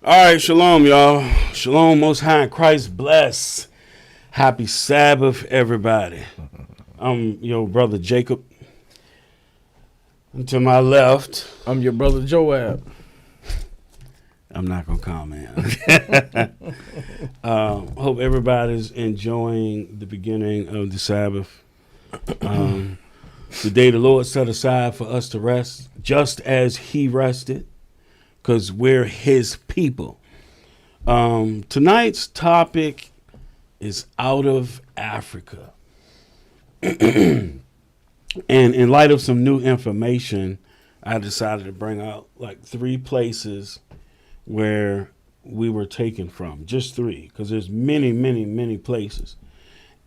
All right, shalom, y'all. Shalom, Most High in Christ bless. Happy Sabbath, everybody. I'm your brother Jacob. And to my left, I'm your brother Joab. I'm not going to comment. Hope everybody's enjoying the beginning of the Sabbath. The day the Lord set aside for us to rest, just as he rested, because we're his people. Tonight's topic is out of Africa. And in light of some new information, I decided to bring out like 3 places where we were taken from. Just 3, because there's many, many, many places.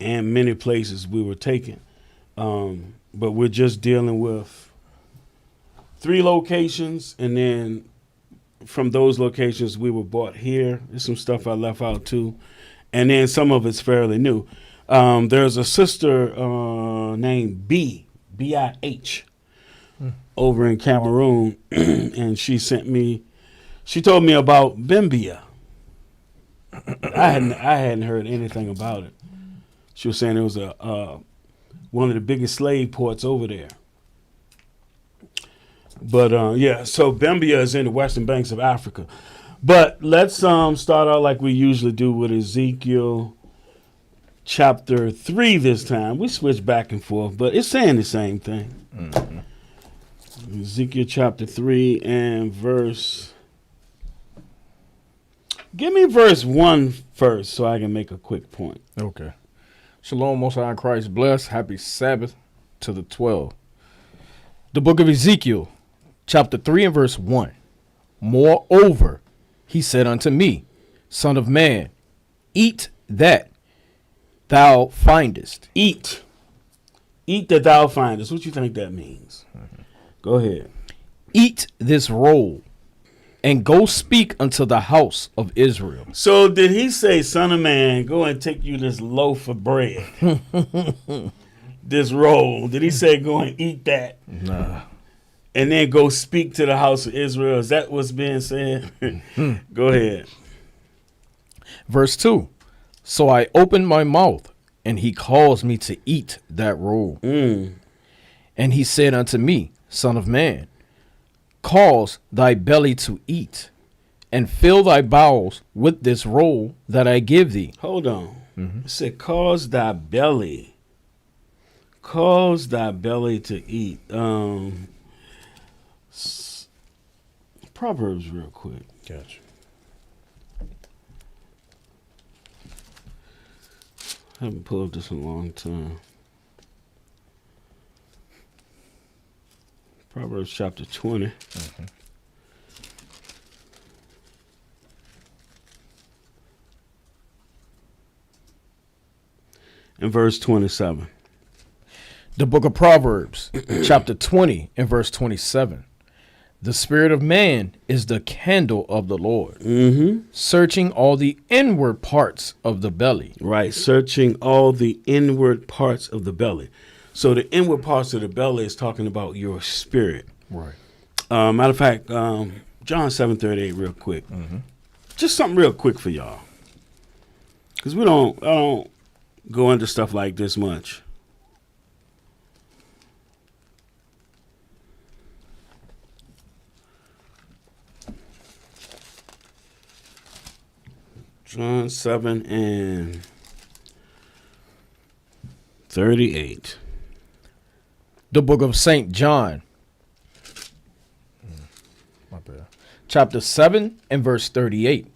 And many places we were taken. But we're just dealing with 3 locations, and then from those locations we were brought here. There's some stuff I left out too. And then some of it's fairly new. There's a sister named B-I-H, over in Cameroon, and she told me about Bimbia. I hadn't heard anything about it. She was saying it was one of the biggest slave ports over there. But yeah, so Bimbia is in the western banks of Africa. But let's start out like we usually do with Ezekiel chapter 3 this time. We switch back and forth, but it's saying the same thing. Mm-hmm. Ezekiel chapter 3 and verse... Give me verse 1 first so I can make a quick point. Okay. Shalom, Most High in Christ bless. Happy Sabbath to the 12. The book of Ezekiel, chapter 3 and verse 1. Moreover, he said unto me, Son of man, eat that thou findest. Eat that thou findest. What you think that means? Mm-hmm. Go ahead. Eat this roll, and go speak unto the house of Israel. So did he say, son of man, go and take you this loaf of bread, this roll? Did he say, go and eat that? Nah. And then go speak to the house of Israel? Is that what's being said? Go ahead. Verse 2. So I opened my mouth, and he caused me to eat that roll. And he said unto me, Son of man, cause thy belly to eat, and fill thy bowels with this roll that I give thee. Hold on. Mm-hmm. It said, cause thy belly. Cause thy belly to eat. Proverbs real quick. Gotcha. I haven't pulled up this in a long time. Proverbs chapter 20. Mm-hmm. And verse 27. The book of Proverbs, chapter 20 and verse 27. The spirit of man is the candle of the Lord, searching all the inward parts of the belly. Right, searching all the inward parts of the belly. So the inward parts of the belly is talking about your spirit. Right. Matter of fact, John 7:38 real quick. Mm-hmm. Just something real quick for y'all. Because I don't go into stuff like this much. John 7:38. The book of St. John, my bad. Chapter 7 and verse 38.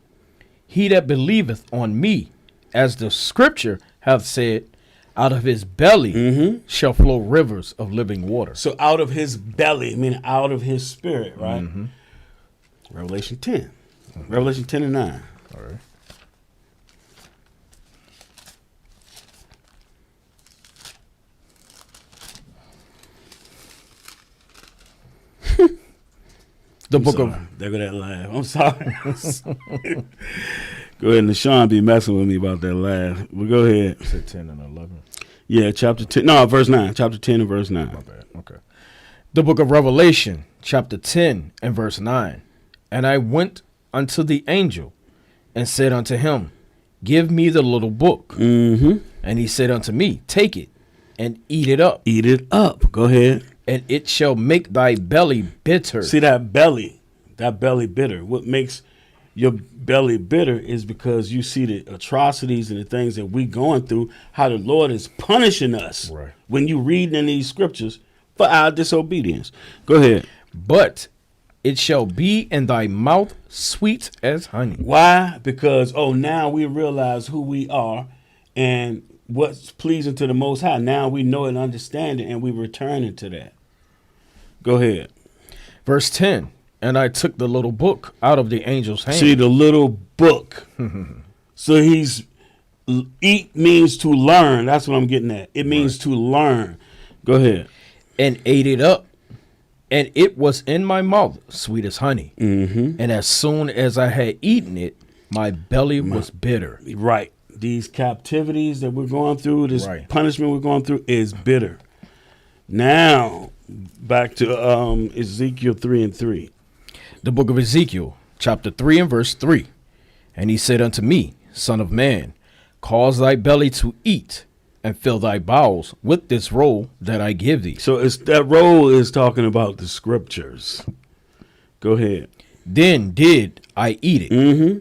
He that believeth on me, as the scripture hath said, out of his belly shall flow rivers of living water. So out of his belly, meaning out of his spirit, right? Mm-hmm. Revelation 10. Mm-hmm. Revelation 10 and 9. All right. The book of... There go that laugh. I'm sorry. Go ahead, and Sean be messing with me about that laugh. Well, go ahead. You said 10 and 11? Yeah, chapter 10. No, verse 9. Chapter 10 and verse 9. My bad. Okay. The book of Revelation, chapter 10 and verse 9. And I went unto the angel and said unto him, give me the little book. Mm-hmm. And he said unto me, take it and eat it up. Eat it up. Go ahead. And it shall make thy belly bitter. See that belly bitter. What makes your belly bitter is because you see the atrocities and the things that we going through, how the Lord is punishing us. Right. When you read in these scriptures for our disobedience. Go ahead. But it shall be in thy mouth sweet as honey. Why? Because, now we realize who we are and what's pleasing to the Most High. Now we know and understand it, and we returning to that. Go ahead. Verse 10. And I took the little book out of the angel's hand. See, the little book. So eat means to learn. That's what I'm getting at. It means to learn. Go ahead. And ate it up. And it was in my mouth sweet as honey. Mm-hmm. And as soon as I had eaten it, my belly was bitter. Right. these captivities that we're going through, this Right. punishment we're going through is bitter. Now, back to Ezekiel 3:3. The book of Ezekiel, chapter 3 and verse 3. And he said unto me, Son of man, cause thy belly to eat, and fill thy bowels with this roll that I give thee. So it's that roll is talking about the scriptures. Go ahead. Then did I eat it, Mm-hmm.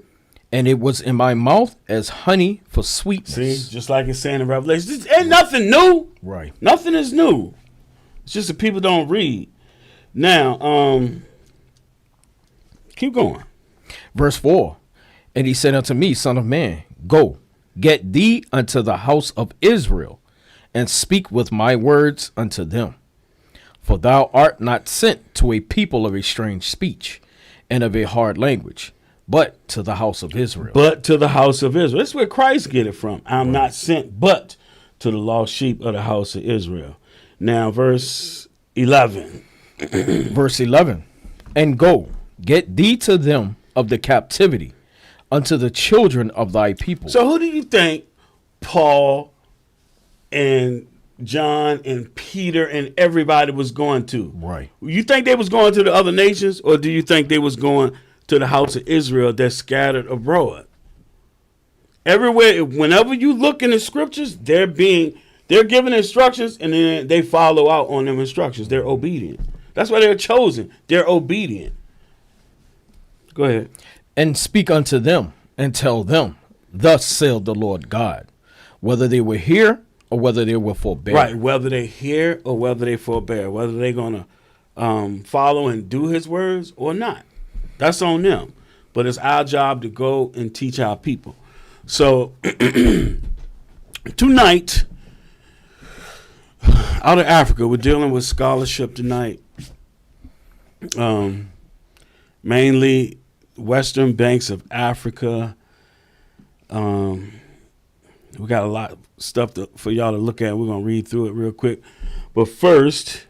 and it was in my mouth as honey for See, sweetness. just like it's saying in Revelation, this ain't nothing new. Right. Nothing is new. It's just that people don't read. Now, keep going. Verse 4. And he said unto me, Son of man, go, get thee unto the house of Israel, and speak with my words unto them. For thou art not sent to a people of a strange speech, and of a hard language, but to the house of Israel. But to the house of Israel. That's where Christ get it from. I'm not sent but to the lost sheep of the house of Israel. Now, verse 11. Verse 11. And go, get thee to them of the captivity, unto the children of thy people. So who do you think Paul and John and Peter and everybody was going to? Right. You think they was going to the other nations, or do you think they was going to the house of Israel that's scattered abroad? Everywhere, whenever you look in the scriptures, they're given instructions, and then they follow out on them instructions. They're obedient. That's why they're chosen. They're obedient. Go ahead. And speak unto them, and tell them, thus saith the Lord God, whether they will hear or whether they will forbear. Right, whether they hear or whether they forbear, whether they're going to follow and do his words or not. That's on them. But it's our job to go and teach our people. So tonight, out of Africa, we're dealing with scholarship tonight. Mainly western banks of Africa. We got a lot of stuff for y'all to look at. We're going to read through it real quick. But first,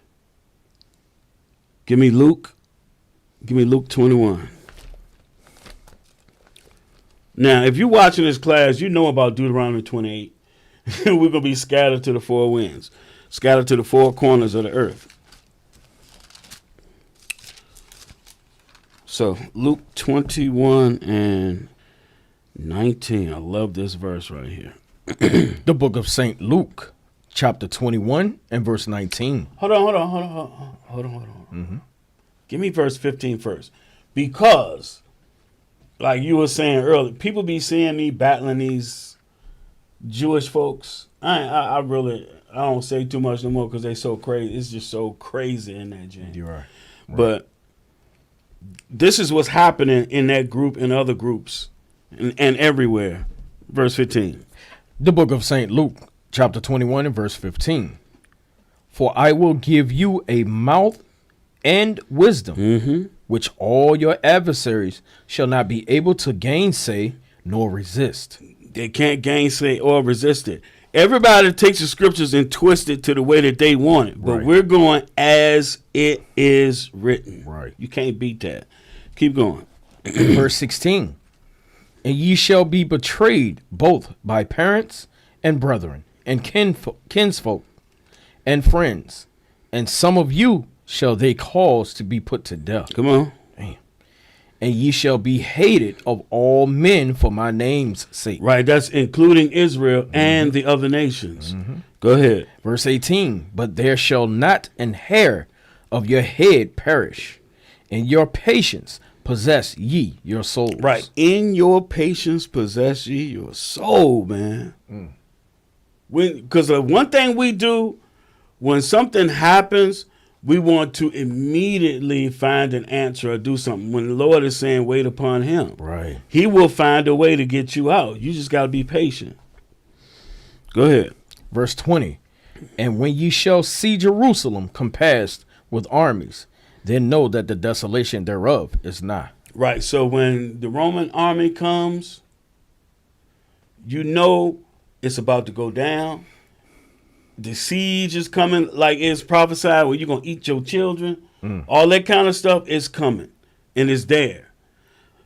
give me Luke 21. Now, if you're watching this class, you know about Deuteronomy 28. We're going to be scattered to the four winds, scattered to the four corners of the earth. So, Luke 21 and 19. I love this verse right here. The book of St. Luke, chapter 21 and verse 19. Hold on. Mm-hmm. Give me verse 15 first. Because, like you were saying earlier, people be seeing me battling these Jewish folks. I don't say too much no more because they so crazy. It's just so crazy in that jam. You're right. But this is what's happening in that group and other groups and everywhere. Verse 15. The book of St. Luke, chapter 21 and verse 15. For I will give you a mouth and wisdom, which all your adversaries shall not be able to gainsay nor resist. They can't gainsay or resist it. Everybody takes the scriptures and twists it to the way that they want it. But Right. we're going as it is written. Right. You can't beat that. Keep going. Verse 16. And ye shall be betrayed both by parents and brethren and kinsfolk and friends. And some of you shall they cause to be put to death. Come on. Damn. And ye shall be hated of all men for my name's sake. Right. That's including Israel and the other nations. Go ahead. Verse 18. But there shall not an hair of your head perish. In your patience possess ye your souls. Right. In your patience possess ye your soul, man. Because one thing we do when something happens, we want to immediately find an answer or do something. When the Lord is saying, wait upon him. Right. He will find a way to get you out. You just got to be patient. Go ahead. Verse 20. And when ye shall see Jerusalem compassed with armies, then know that the desolation thereof is nigh. Right. So when the Roman army comes, you know it's about to go down. The siege is coming like it's prophesied where you're going to eat your children. All that kind of stuff is coming and it's there.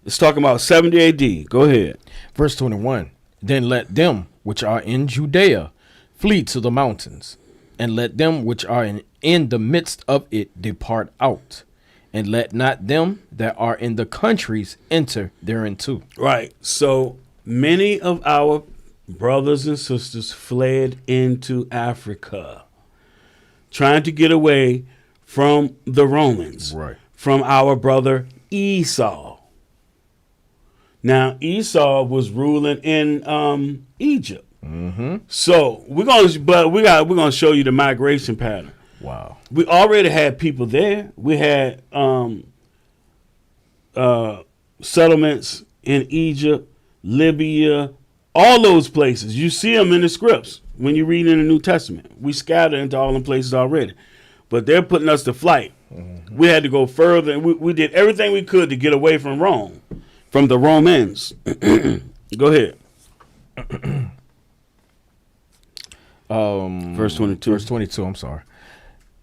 It's talking about 70 AD. Go ahead. Verse 21. Then let them which are in Judea flee to the mountains, and let them which are in the midst of it depart out, and let not them that are in the countries enter thereinto. Right. So many of our brothers and sisters fled into Africa, trying to get away from the Romans, Right. from our brother Esau. Now, Esau was ruling in Egypt. Mm-hmm. So we're gonna show you the migration pattern. Wow. We already had people there. We had settlements in Egypt, Libya, all those places. You see them in the scripts when you read in the New Testament. We scattered into all them places already, but they're putting us to flight. Mm-hmm. We had to go further, and we did everything we could to get away from Rome, from the Romans. Go ahead. Verse 22. Verse 22, I'm sorry.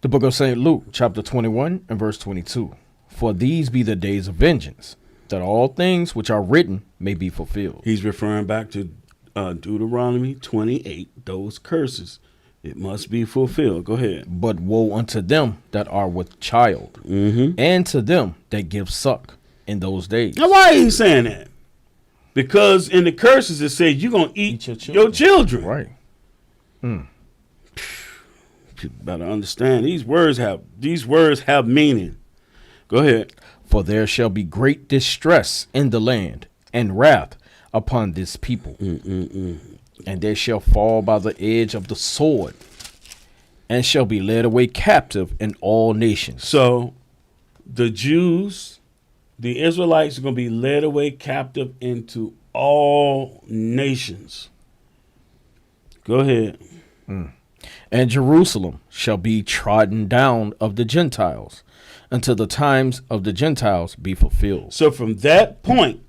The book of St. Luke, chapter 21 and verse 22. For these be the days of vengeance, that all things which are written may be fulfilled. He's referring back to Deuteronomy 28, those curses. It must be fulfilled. Go ahead. But woe unto them that are with child, and to them that give suck in those days. Now, why are you saying that? Because in the curses it says you're going to eat your children. Right. People better understand these words have meaning. Go ahead. For there shall be great distress in the land, and wrath upon this people. And they shall fall by the edge of the sword, and shall be led away captive in all nations. So the Jews, the Israelites, are going to be led away captive into all nations. Go ahead. And Jerusalem shall be trodden down of the Gentiles, until the times of the Gentiles be fulfilled. So from that point,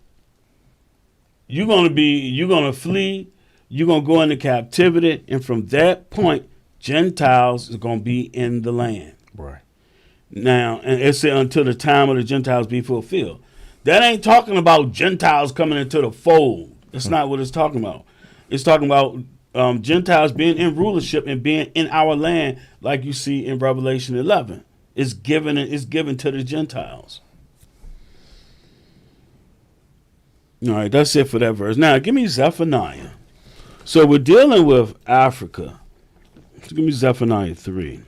you're going to flee, you're going to go into captivity, and from that point, Gentiles is going to be in the land. Right. Now, and it said until the time of the Gentiles be fulfilled. That ain't talking about Gentiles coming into the fold. That's not what it's talking about. It's talking about Gentiles being in rulership and being in our land, like you see in Revelation 11. It's given to the Gentiles. All right, that's it for that verse. Now, give me Zephaniah. So we're dealing with Africa. So give me Zephaniah 3.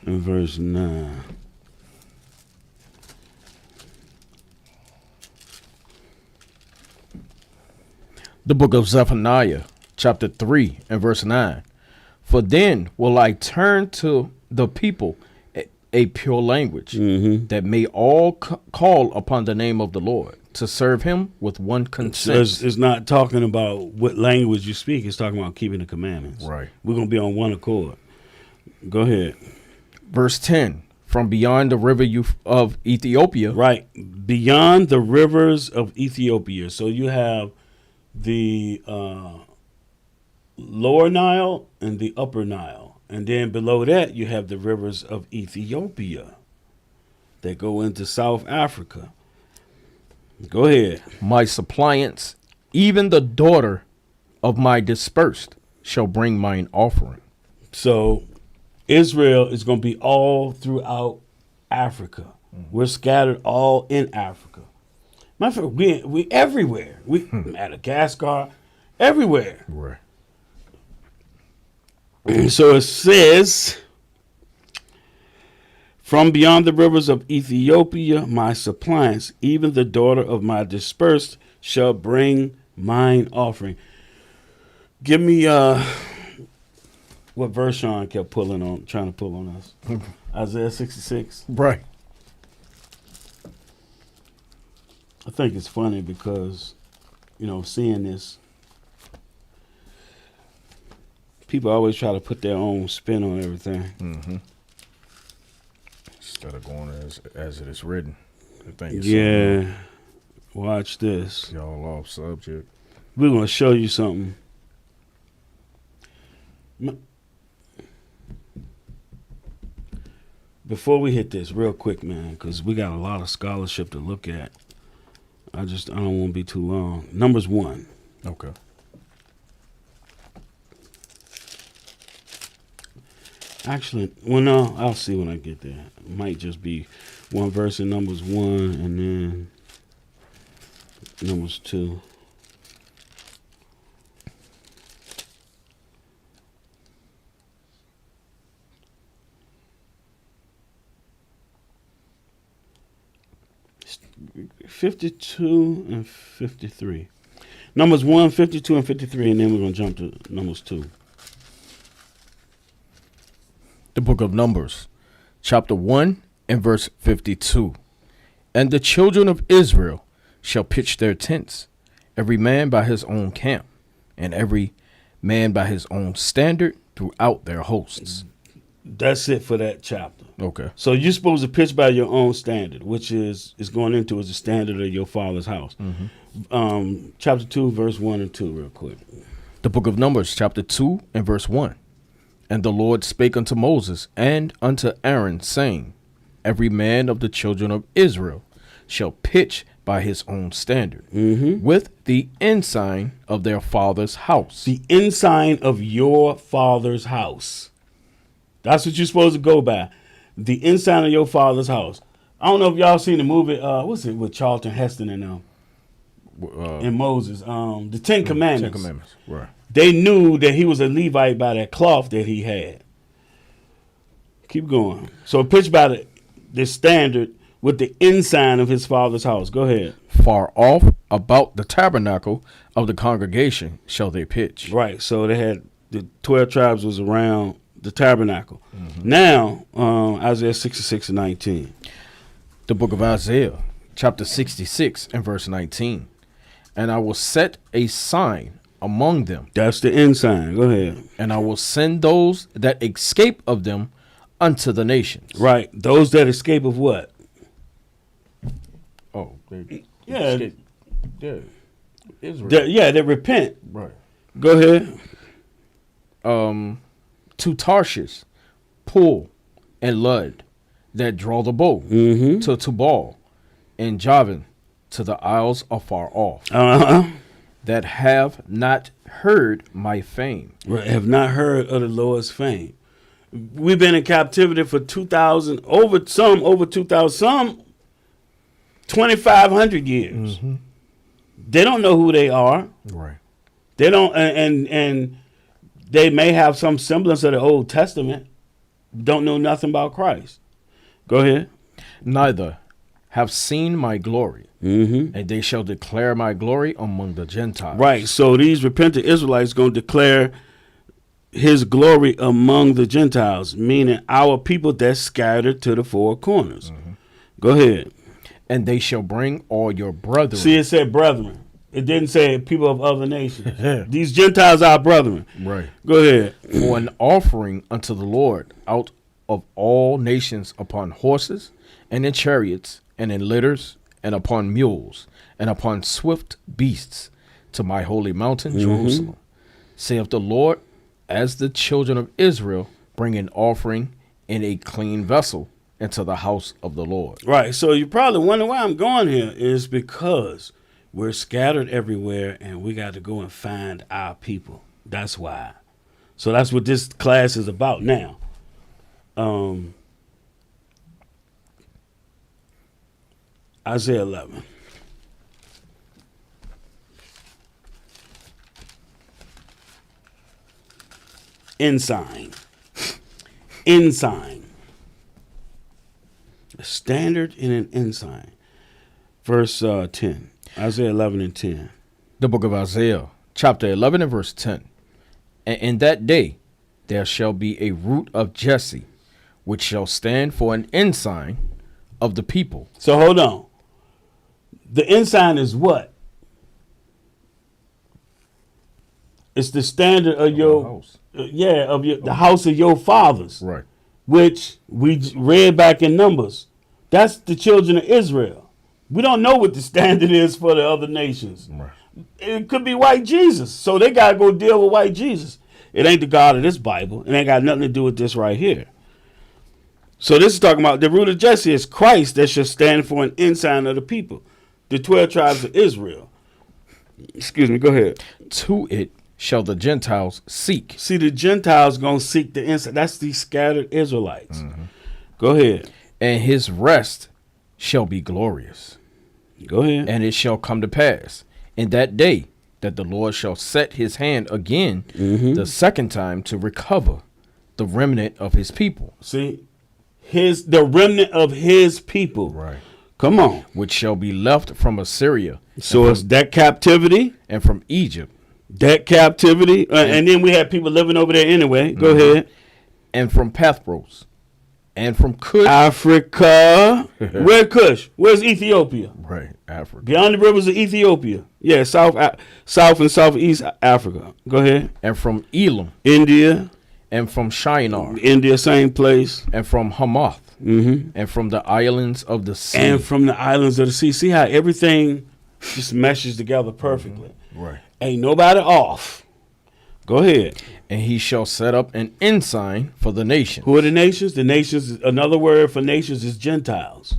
In verse 9. The book of Zephaniah, chapter 3 and verse 9. For then will I turn to the people a pure language, that may all call upon the name of the Lord, to serve him with one consent. So it's not talking about what language you speak. It's talking about keeping the commandments. Right. We're going to be on one accord. Go ahead. Verse 10. From beyond the river of Ethiopia. Right. Beyond the rivers of Ethiopia. So you have the lower Nile and the upper Nile. And then below that, you have the rivers of Ethiopia that go into South Africa. Go ahead. My suppliants, even the daughter of my dispersed, shall bring mine offering. So Israel is going to be all throughout Africa. We're scattered all in Africa. My friend, we everywhere. We Madagascar, everywhere. Right. So it says, from beyond the rivers of Ethiopia, my suppliants, even the daughter of my dispersed, shall bring mine offering. Give me what verse Sean kept trying to pull on us. Isaiah 66. Right. I think it's funny because, seeing this, people always try to put their own spin on everything. Instead of going as it is written. I think it's Yeah. Watch this. y'all off subject. We're going to show you something. Before we hit this, real quick, man, because we got a lot of scholarship to look at. I don't want to be too long. Numbers 1. Okay. Actually, well, no, I'll see when I get there. It might just be one verse in Numbers 1 and then Numbers 2. It's 52 and 53. Numbers 1, 52 and 53, and then we're going to jump to Numbers 2. The book of Numbers, chapter 1 and verse 52. And the children of Israel shall pitch their tents, every man by his own camp, and every man by his own standard throughout their hosts. That's it for that chapter. Okay. So you're supposed to pitch by your own standard, which is going into is the standard of your father's house. Chapter 2, verse 1 and 2, real quick. The book of Numbers, chapter 2 and verse 1. And the Lord spake unto Moses and unto Aaron, saying, every man of the children of Israel shall pitch by his own standard, with the ensign of their father's house. The ensign of your father's house. That's what you're supposed to go by. The ensign of your father's house. I don't know if y'all seen the movie, what's it, with Charlton Heston and Moses, the Ten Commandments. 10 Commandments, right. They knew that he was a Levite by that cloth that he had. Keep going. So pitch by the standard with the ensign of his father's house. Go ahead. Far off about the tabernacle of the congregation shall they pitch. Right. So they had the 12 tribes was around the tabernacle. Now, Isaiah 66 and 19. The book of Isaiah, chapter 66 and verse 19. And I will set a sign among them. That's the ensign. Go ahead. And I will send those that escape of them unto the nations. Right. Those that escape of what? Oh, they Yeah. escape. Yeah. Israel. They repent. Right. Go ahead. To Tarshish, Pool, and Lud, that draw the bow, to Tubal, and Javan, to the isles afar off, that have not heard my fame. Right. Have not heard of the Lord's fame. We've been in captivity for 2,000, over 2,000, some 2,500 years. They don't know who they are. Right. They don't, and they may have some semblance of the Old Testament, don't know nothing about Christ. Go ahead. Neither have seen my glory, and they shall declare my glory among the Gentiles. Right. So these repentant Israelites going to declare his glory among the Gentiles, meaning our people that's scattered to the four corners. Go ahead. And they shall bring all your brethren. See, it said brethren. It didn't say people of other nations. These Gentiles are brethren. Right. Go ahead. For an offering unto the Lord out of all nations upon horses, and in chariots, and in litters, and upon mules, and upon swift beasts, to my holy mountain, Jerusalem. Saith the Lord, as the children of Israel bring an offering in a clean vessel into the house of the Lord. Right. So you probably wonder why I'm going here is because we're scattered everywhere and we got to go and find our people. That's why. So that's what this class is about now. Isaiah 11. Ensign. Ensign. A standard in an ensign. Verse 10. Isaiah 11 and 10. The book of Isaiah, chapter 11 and verse 10. And in that day there shall be a root of Jesse, which shall stand for an ensign of the people. So hold on. The ensign is what? It's the standard of your house. The house of your fathers. Right. Which we read back in Numbers. That's the children of Israel. We don't know what the standard is for the other nations. Right. It could be white Jesus. So they got to go deal with white Jesus. It ain't the God of this Bible. It ain't got nothing to do with this right here. So this is talking about the root of Jesse is Christ that shall stand for an ensign of the people, the 12 tribes of Israel. Excuse me, go ahead. To it shall the Gentiles seek. See, the Gentiles going to seek the ensign. That's the scattered Israelites. Go ahead. And his rest shall be glorious. Go ahead. And it shall come to pass in that day that the Lord shall set his hand again the second time to recover the remnant of his people. See, the remnant of his people. Right. Come on. Which shall be left from Assyria. So it's that captivity. And from Egypt. That captivity. And then we had people living over there anyway. Go ahead. And from Pathros. And from Cush. Africa. Where Cush? Where's Ethiopia? Right, Africa. Beyond the rivers of Ethiopia. Yeah, south and southeast Africa. Go ahead. And from Elam. India. And from Shinar. India, same place. And from Hamath. And from the islands of the sea. And from the islands of the sea. See how everything just meshes together perfectly. Right. Ain't nobody off. Go ahead. And he shall set up an ensign for the nations. Who are the nations? The nations, another word for nations is Gentiles.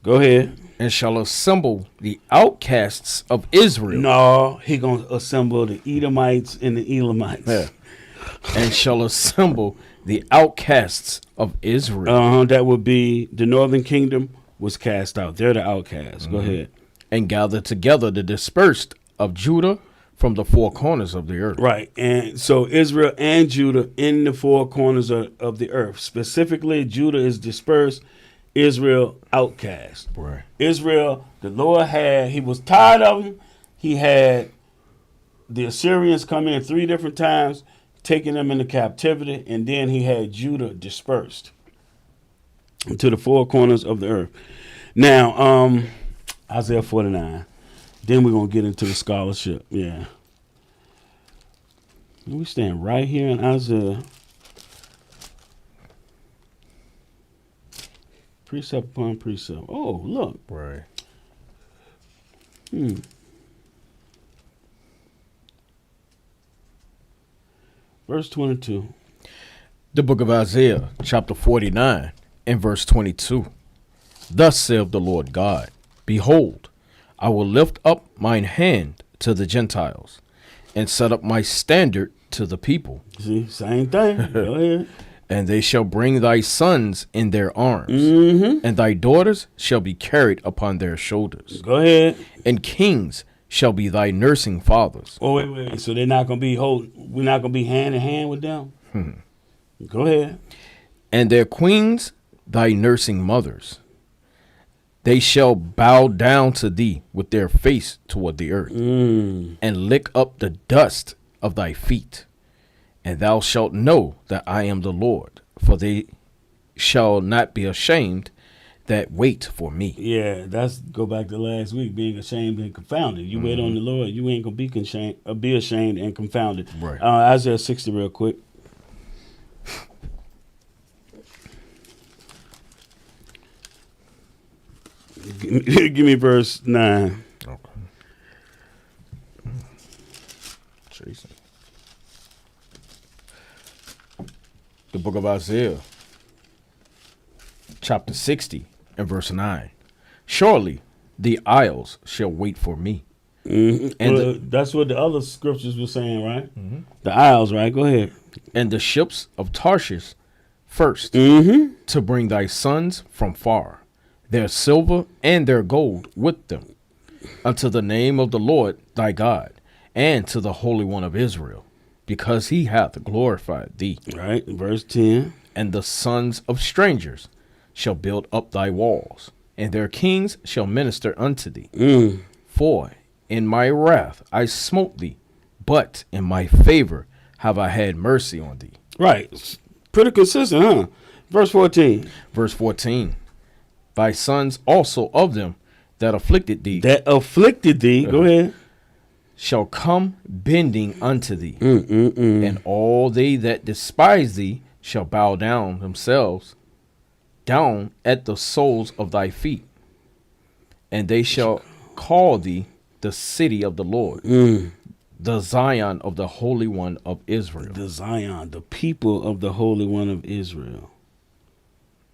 Go ahead. And shall assemble the outcasts of Israel. No, he going to assemble the Edomites and the Elamites. Yeah. And shall assemble the outcasts of Israel. That would be the northern kingdom was cast out. They're the outcasts. Go ahead. And gather together the dispersed of Judah from the four corners of the earth. Right. And so Israel and Judah in the four corners of the earth. Specifically, Judah is dispersed, Israel outcast. Right. Israel, the Lord he was tired of them. He had the Assyrians come in 3 different times, taking them into captivity, and then he had Judah dispersed to the four corners of the earth. Now, Isaiah 49. Then we're going to get into the scholarship. Yeah. We stand right here in Isaiah. Precept upon precept. Oh, look. Right. Verse 22. The book of Isaiah, chapter 49, and verse 22. Thus saith the Lord God, Behold, I will lift up mine hand to the Gentiles, and set up my standard to the people. See, same thing. Go ahead. And they shall bring thy sons in their arms, and thy daughters shall be carried upon their shoulders. Go ahead. And kings shall be thy nursing fathers. Oh, wait. So they're not going to be we're not going to be hand in hand with them? Go ahead. And their queens thy nursing mothers. They shall bow down to thee with their face toward the earth, and lick up the dust of thy feet. And thou shalt know that I am the Lord, for they shall not be ashamed that wait for me. Yeah, that's go back to last week, being ashamed and confounded. You wait on the Lord, you ain't going to be ashamed and confounded. Right. Isaiah 60 real quick. Give me verse 9. Okay. Jason. The book of Isaiah, chapter 60 and verse 9. Surely the isles shall wait for me. And that's what the other scriptures were saying, right? The isles, right? Go ahead. And the ships of Tarshish first, to bring thy sons from far, their silver and their gold with them, unto the name of the Lord thy God, and to the Holy One of Israel, because he hath glorified thee. Right, verse 10. And the sons of strangers shall build up thy walls, and their kings shall minister unto thee. For in my wrath I smote thee, but in my favor have I had mercy on thee. Right, pretty consistent, huh? Verse 14. Verse 14. Thy sons also of them that afflicted thee. Go ahead. Shall come bending unto thee. And all they that despise thee shall bow down themselves down at the soles of thy feet. And they shall call thee the city of the Lord, the Zion of the Holy One of Israel. The Zion, the people of the Holy One of Israel.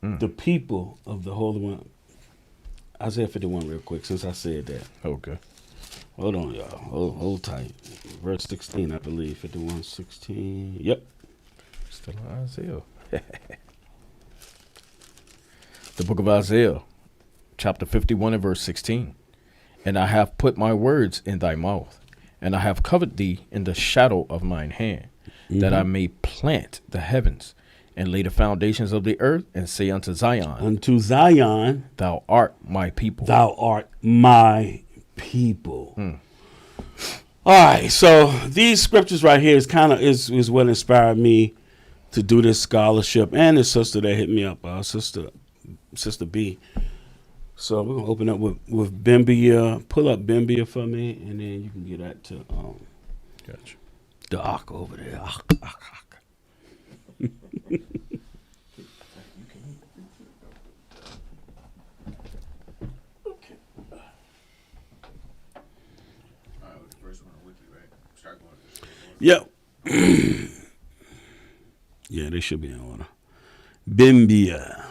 the people of the Holy One. Isaiah 51 real quick, since I said that. Okay. Hold on, y'all. Hold tight. Verse 16, I believe. 51:16. Yep. Still in Isaiah. The book of Isaiah, chapter 51 and verse 16. And I have put my words in thy mouth, and I have covered thee in the shadow of mine hand, that I may plant the heavens and lay the foundations of the earth, and say unto Zion, Thou art my people. Thou art my people. All right, so these scriptures right here is what inspired me to do this scholarship, and the sister that hit me up, Sister B. So we're gonna open up with Bimbia. Pull up Bimbia for me, and then you can get that to Gotcha. the Ak over there. Yep. Yeah, they should be in order. Bimbia.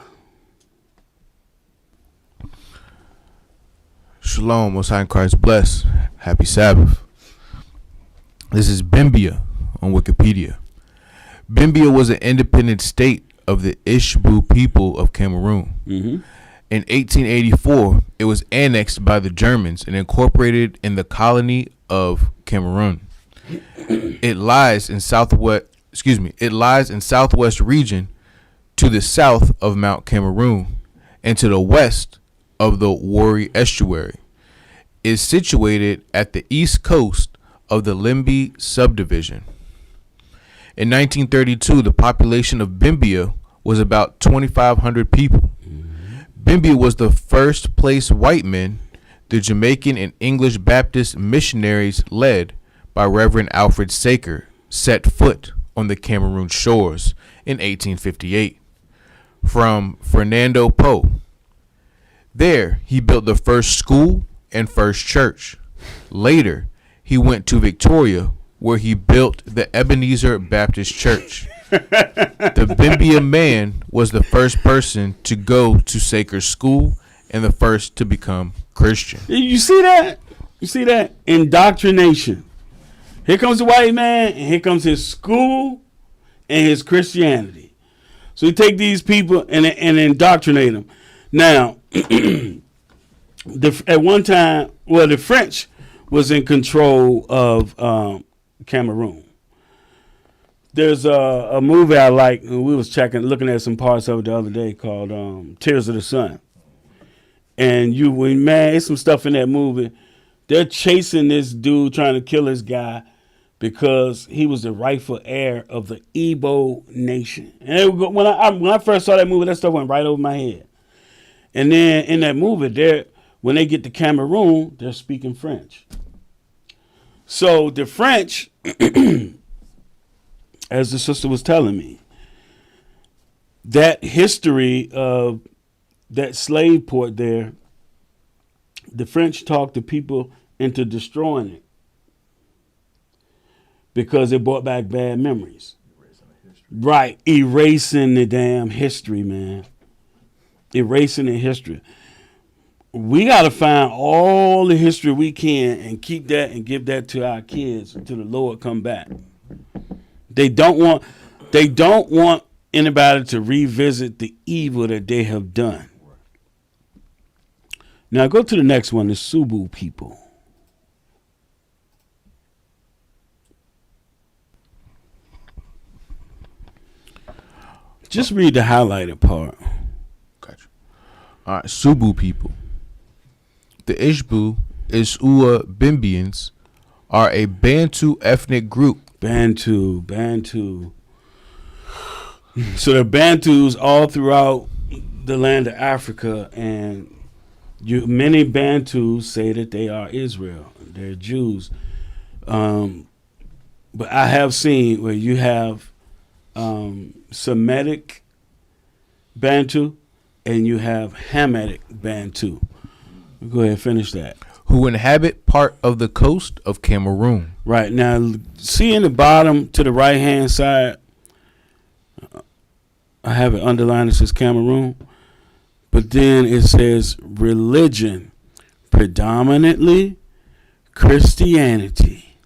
Shalom, Most High in Christ bless. Happy Sabbath. This is Bimbia on Wikipedia. Bimbia was an independent state of the Ishbu people of Cameroon. In 1884, it was annexed by the Germans and incorporated in the colony of Cameroon. It lies in southwest region to the south of Mount Cameroon and to the west of the Wari estuary. Is situated at the east coast of the Limbi subdivision. In 1932, the population of Bimbia was about 2,500 people. Bimbia was the first place white men, the Jamaican and English Baptist missionaries led by Reverend Alfred Saker, set foot on the Cameroon shores in 1858 from Fernando Po. There, he built the first school and first church. Later, he went to Victoria, where he built the Ebenezer Baptist Church. The Bimbia man was the first person to go to Saker's school and the first to become Christian. You see that? You see that? Indoctrination. Here comes the white man, and here comes his school and his Christianity. So you take these people and indoctrinate them. Now, at one time, the French was in control of Cameroon. There's a movie I like, and we was looking at some parts of it the other day called Tears of the Sun. And it's some stuff in that movie. They're chasing this dude trying to kill this guy because he was the rightful heir of the Igbo nation. And when I first saw that movie, that stuff went right over my head. And then in that movie, when they get to Cameroon, they're speaking French. So the French, as the sister was telling me, that history of that slave port there, the French talked the people into destroying it because it brought back bad memories. Right, erasing the damn history, man. Erasing the history. We got to find all the history we can and keep that and give that to our kids until the Lord come back. They don't want anybody to revisit the evil that they have done. Now go to the next one, the Subu people. Just read the highlighted part. Gotcha. All right, Subu people. The Ishbu Isua Bimbians are a Bantu ethnic group. Bantu. So the Bantus all throughout the land of Africa, and many Bantus say that they are Israel. They're Jews. But I have seen where you have Semitic Bantu and you have Hamitic Bantu. Go ahead and finish that. Who inhabit part of the coast of Cameroon. Right. Now, see in the bottom to the right-hand side, I have it underlined. It says Cameroon. But then it says religion, predominantly Christianity,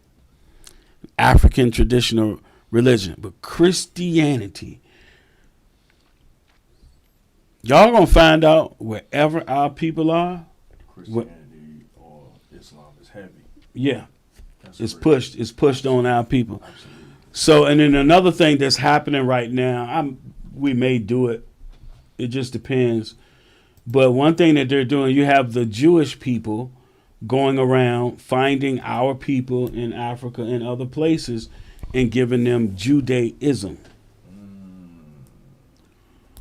African traditional religion, but Christianity. Y'all gonna find out wherever our people are. Christianity or Islam is heavy. Yeah, That's it's real. pushed. It's pushed on our people. Absolutely. So, and then another thing that's happening right now, we may do it. It just depends. But one thing that they're doing, you have the Jewish people going around finding our people in Africa and other places and giving them Judaism.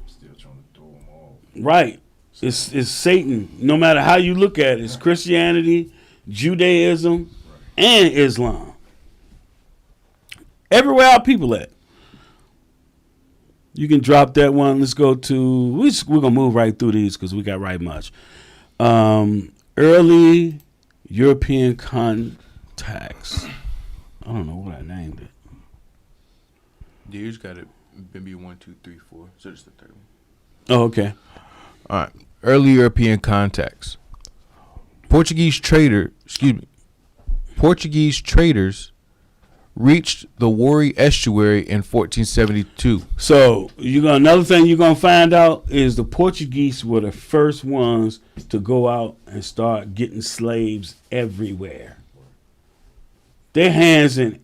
Still trying to throw them all. Right. It's Satan. No matter how you look at it, it's Christianity, Judaism, and Islam. Everywhere our people at. You can drop that one. Let's go to, we're going to move right through these because we got right much. Early European contacts. I don't know what I named it. Yeah, you just got it. Bimbia 1, 2, 3, 4. So it's the third one. Oh, okay. All right. Early European contacts. Portuguese traders reached the Whydah estuary in 1472. So another thing you're gonna find out is the Portuguese were the first ones to go out and start getting slaves everywhere. Their hands in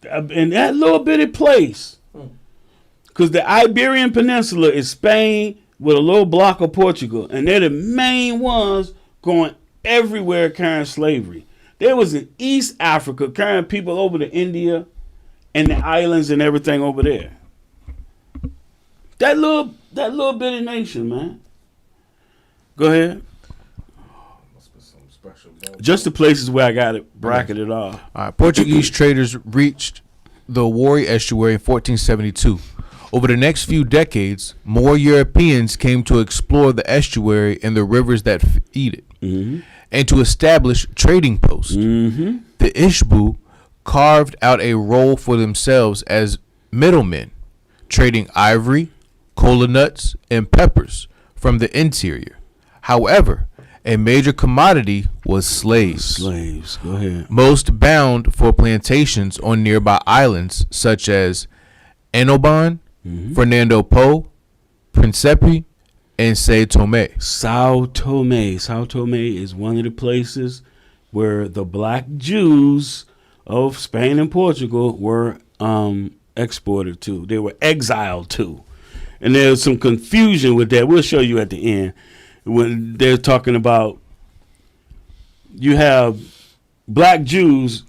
that little bitty place, because the Iberian Peninsula is Spain with a little block of Portugal, and they're the main ones going everywhere carrying slavery. There was in East Africa carrying people over to India and the islands and everything over there. That little bitty nation, man. Go ahead. Must be some special. Just the places where I got it bracketed off. All right. Portuguese traders reached the Whydah estuary in 1472. Over the next few decades, more Europeans came to explore the estuary and the rivers that feed it, and to establish trading posts. The Ishbu carved out a role for themselves as middlemen, trading ivory, cola nuts, and peppers from the interior. However, a major commodity was slaves. Slaves. Go ahead. Most bound for plantations on nearby islands such as Enoban, Fernando Po, Principe, and Sao Tome. Sao Tome. Sao Tome is one of the places where the black Jews of Spain and Portugal were exported to. They were exiled to. And there's some confusion with that. We'll show you at the end. When they're talking about, you have black Jews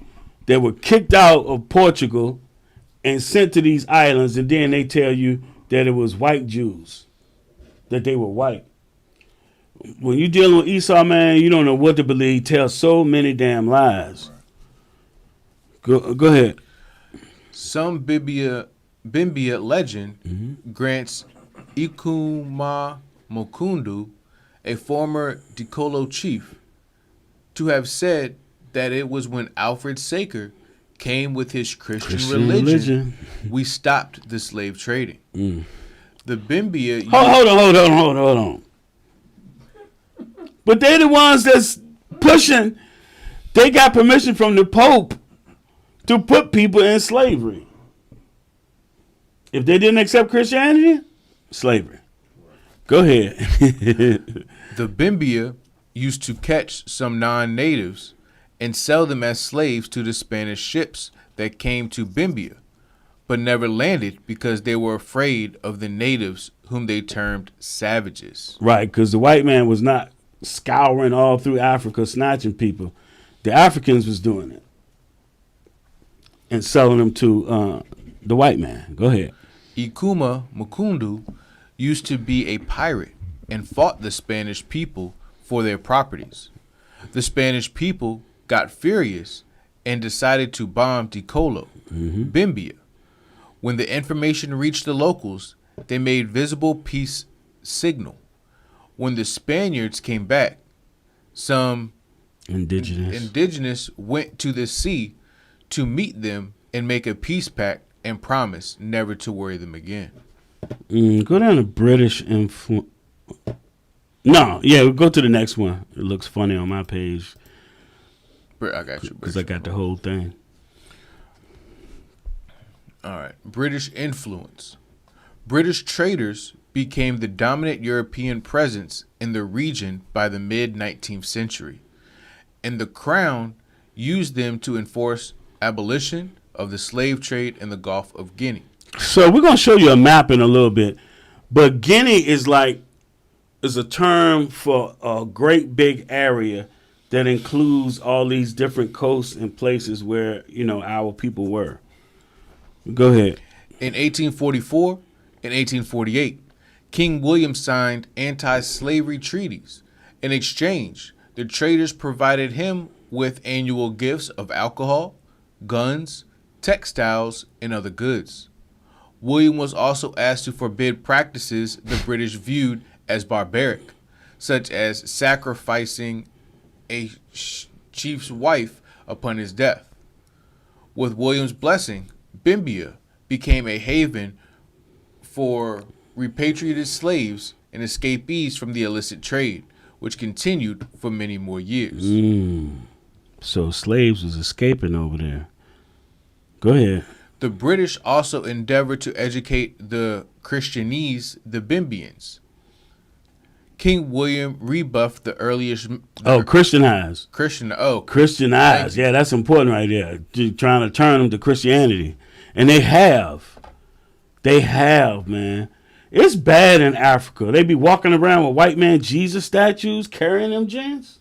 that were kicked out of Portugal and sent to these islands, and then they tell you that it was white Jews, that they were white. When you're dealing with Esau, man, you don't know what to believe. He tells so many damn lies. Go ahead. Some Bimbia legend grants Ikuma Mokundu, a former Dikolo chief, to have said that it was when Alfred Saker came with his Christian religion we stopped the slave trading. The Bimbia... Hold on. But they're the ones that's pushing. They got permission from the Pope to put people in slavery. If they didn't accept Christianity, slavery. Go ahead. The Bimbia used to catch some non-natives and sell them as slaves to the Spanish ships that came to Bimbia, but never landed because they were afraid of the natives, whom they termed savages. Right, because the white man was not scouring all through Africa snatching people. The Africans was doing it and selling them to the white man. Go ahead. Ikuma Mukundu used to be a pirate and fought the Spanish people for their properties. The Spanish people got furious and decided to bomb Dikolo, Bimbia. When the information reached the locals, they made visible peace signal. When the Spaniards came back, some indigenous went to the sea to meet them and make a peace pact and promise never to worry them again. Go down to British influence. No, yeah, we'll go to the next one. It looks funny on my page I got you. because I got the whole thing. All right. British influence. British traders became the dominant European presence in the region by the mid-19th century, and the Crown used them to enforce abolition of the slave trade in the Gulf of Guinea. So we're gonna show you a map in a little bit, but Guinea is a term for a great big area that includes all these different coasts and places where our people were. Go ahead. In 1844 and 1848, King William signed anti-slavery treaties. In exchange, the traders provided him with annual gifts of alcohol, guns, textiles, and other goods. William was also asked to forbid practices the British viewed as barbaric, such as sacrificing a chief's wife upon his death. With William's blessing, Bimbia became a haven for repatriated slaves and escapees from the illicit trade, which continued for many more years. So slaves was escaping over there. Go ahead. The British also endeavored to educate the Christianese, the Bimbians. King William rebuffed the earliest Christianized. Thank Christianized. Yeah, that's important right there. Trying to turn them to Christianity. And they have. They have, man. It's bad in Africa. They be walking around with white man Jesus statues carrying them gents.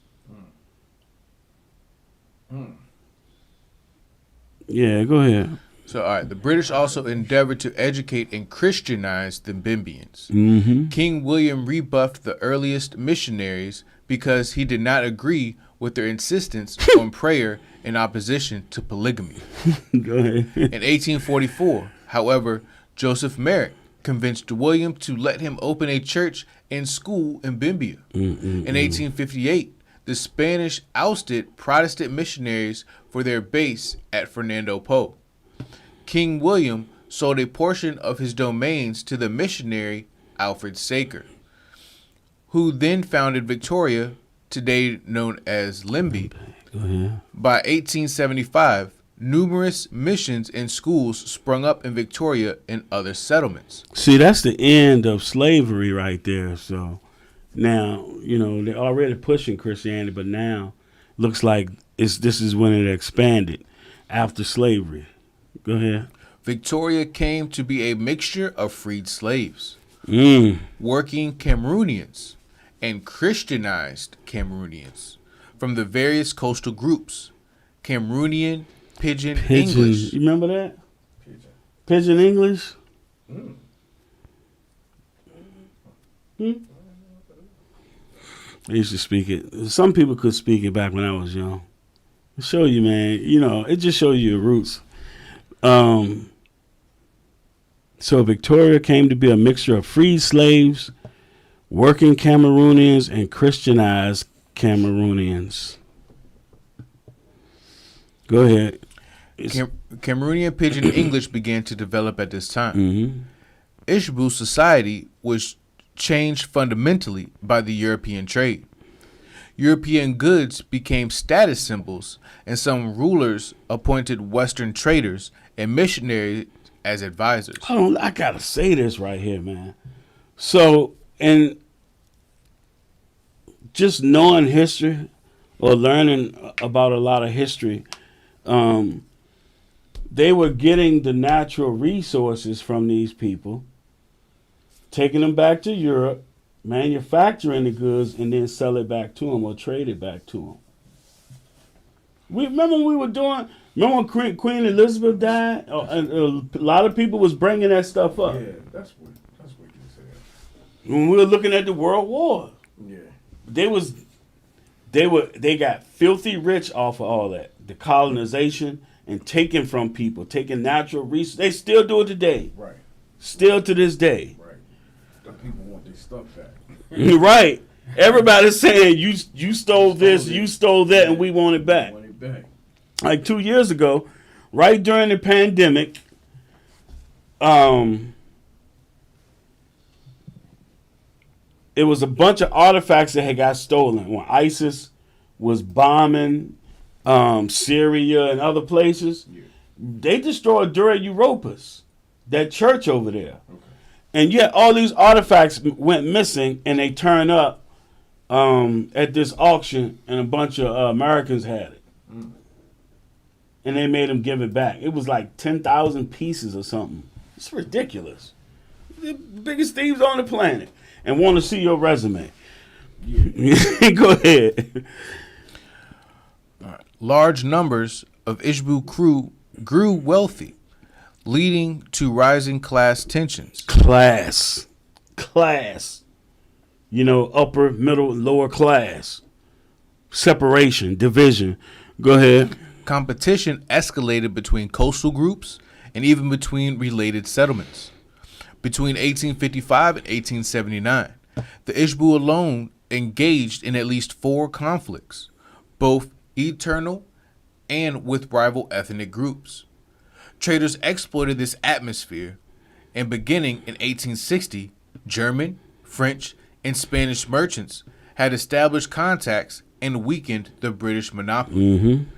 Yeah, go ahead. So, all right, the British also endeavored to educate and Christianize the Bimbians. Mm-hmm. King William rebuffed the earliest missionaries because he did not agree with their insistence on prayer in opposition to polygamy. Go ahead. In 1844, however, Joseph Merrick convinced William to let him open a church and school in Bimbia. In 1858, the Spanish ousted Protestant missionaries for their base at Fernando Po. King William sold a portion of his domains to the missionary Alfred Saker, who then founded Victoria, today known as Limby. By 1875, numerous missions and schools sprung up in Victoria and other settlements. See, that's the end of slavery right there. So now, they're already pushing Christianity, but now looks like this is when it expanded after slavery. Go ahead. Victoria came to be a mixture of freed slaves, working Cameroonians, and Christianized Cameroonians from the various coastal groups. Cameroonian Pidgin English. You remember that? Pidgin English? I used to speak it. Some people could speak it back when I was young. Show you, man. It just shows you your roots. So Victoria came to be a mixture of freed slaves, working Cameroonians, and Christianized Cameroonians. Go ahead. Cameroonian Pidgin English began to develop at this time. Mm-hmm. Ishbu society was changed fundamentally by the European trade. European goods became status symbols, and some rulers appointed Western traders and missionaries as advisors. Hold on, I gotta say this right here, man. So, and just knowing history or learning about a lot of history, they were getting the natural resources from these people, taking them back to Europe, manufacturing the goods, and then sell it back to them or trade it back to them. Remember when Queen Elizabeth died? A lot of people was bringing that stuff up. Yeah, that's what you said. When we were looking at the World War, Yeah. they got filthy rich off of all that, the colonization and taking from people, taking natural resources. They still do it today. Right. Still to this day. Right. The people want their stuff back. Right. Everybody's saying you stole this, you stole that, and we want it back. Want it back. Like 2 years ago, right during the pandemic, it was a bunch of artifacts that had got stolen when ISIS was bombing Syria and other places. Yeah. They destroyed Dura Europos, that church over there. Okay. And yet all these artifacts went missing, and they turned up at this auction, and a bunch of Americans had it. Mm. And they made them give it back. It was like 10,000 pieces or something. It's ridiculous. The biggest thieves on the planet. And want to see your resume. Yeah. Go ahead. Large numbers of Ishbu crew grew wealthy, leading to rising class tensions. Class. You know, upper, middle, lower class. Separation, division. Go ahead. Competition escalated between coastal groups and even between related settlements. Between 1855 and 1879, the Ishbu alone engaged in at least 4 conflicts, both eternal and with rival ethnic groups. Traders exploited this atmosphere, and beginning in 1860, German, French, and Spanish merchants had established contacts and weakened the British monopoly.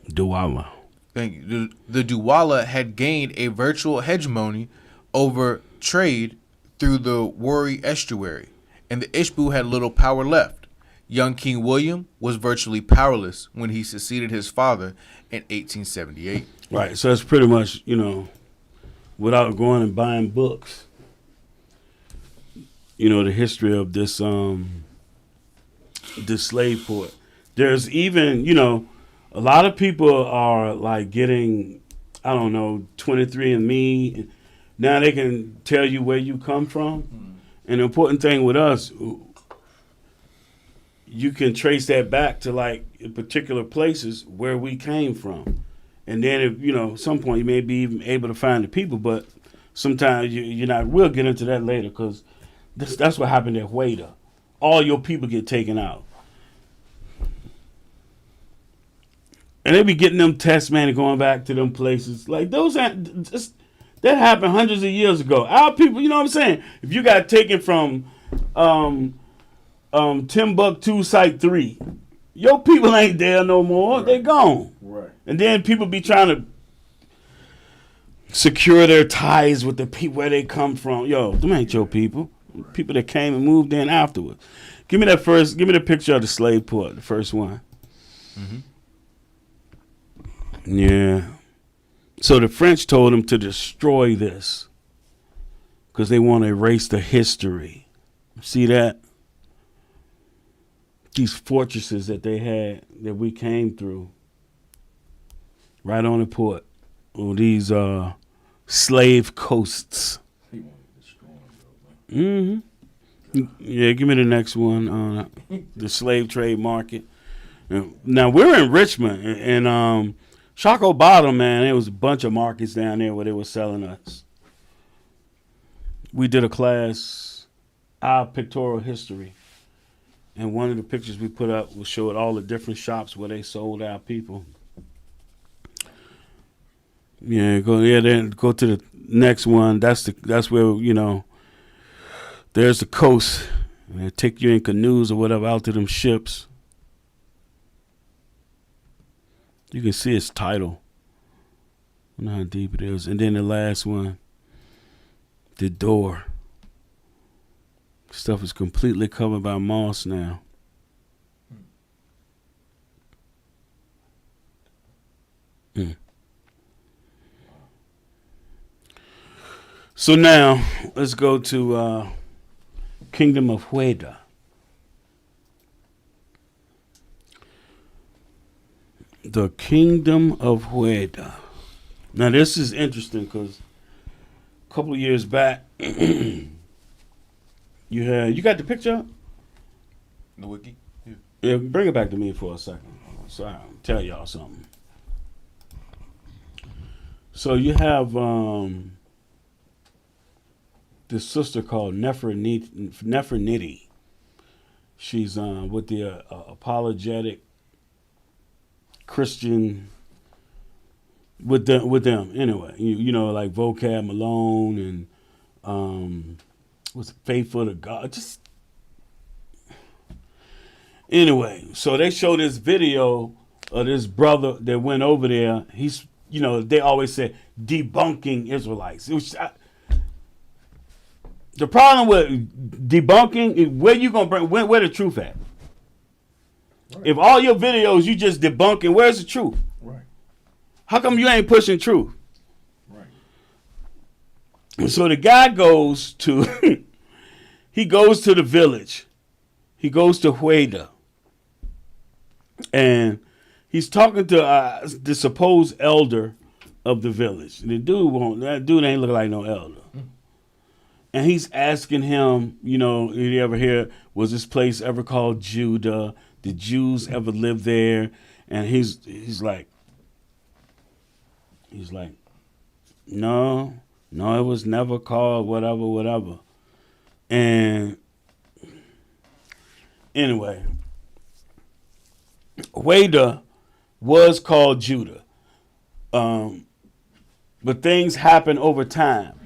Douala. Thank you. The Douala had gained a virtual hegemony over trade through the Whydah estuary, and the Ishbu had little power left. Young King William was virtually powerless when he succeeded his father in 1878. Right, so it's pretty much, you know, without going and buying books, you know, the history of this slave port. There's even, you know, a lot of people are like getting, I don't know, 23andMe. Now they can tell you where you come from. And the important thing with us, you can trace that back to like particular places where we came from. And then, if you know, at some point you may be even able to find the people, but sometimes you're not. We'll get into that later because that's what happened at Whydah. All your people get taken out. And they be getting them tests, man, and going back to them places. Like, those aren't just, that happened hundreds of years ago. Our people, you know what I'm saying? If you got taken from Timbuktu Site 3, your people ain't there no more. Right. They gone. Right. And then people be trying to secure their ties with the people where they come from. Yo, them ain't your people. Right. People that came and moved in afterwards. Give me the picture of the slave port, the first one. Yeah. So the French told them to destroy this because they want to erase the history. See that? These fortresses that they had that we came through right on the port. Oh, these slave coasts. He wanted to destroy him, though, man. Yeah, give me the next one. The slave trade market. Now we're in Richmond and Choco Bottom, man. There was a bunch of markets down there where they were selling us. We did a class, our pictorial history, and one of the pictures we put up will show all the different shops where they sold our people. Then go to the next one. That's where, you know, there's the coast. And they take you in canoes or whatever out to them ships. You can see its title. I don't know how deep it is. And then the last one, the door. Stuff is completely covered by moss now. So now, let's go to Kingdom of Whydah. The Kingdom of Whydah. Now this is interesting because a couple of years back, you got the picture up? The wiki? Yeah, bring it back to me for a second. So I'll tell y'all something. So you have this sister called Nefertiti. She's with the apologetic Christian with them anyway. You know, like Vocab Malone and was faithful to God. Just Anyway, so they show this video of this brother that went over there. He's, they always say debunking Israelites. The problem with debunking is where you gonna bring where the truth at. Right. If all your videos you just debunking, where's the truth? Right. How come you ain't pushing truth? Right. So the guy goes to he goes to the village. He goes to Whydah. And he's talking to the supposed elder of the village. That dude ain't look like no elder. And he's asking him, did you ever hear, was this place ever called Juda? Did Jews ever live there? And he's like, no, it was never called whatever. And anyway, Whydah was called Juda. But things happen over time.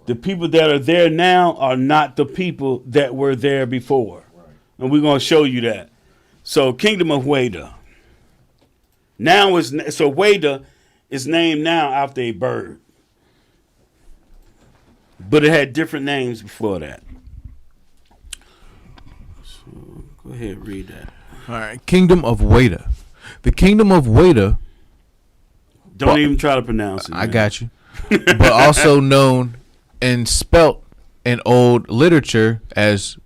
The people that are there now are not the people that were there before. Right. And we're going to show you that. So Kingdom of Whydah. So Whydah is named now after a bird. But it had different names before that. So go ahead, read that. All right. Kingdom of Whydah. The Kingdom of Whydah. Don't even try to pronounce it. I got you. But also known and spelt in old literature as,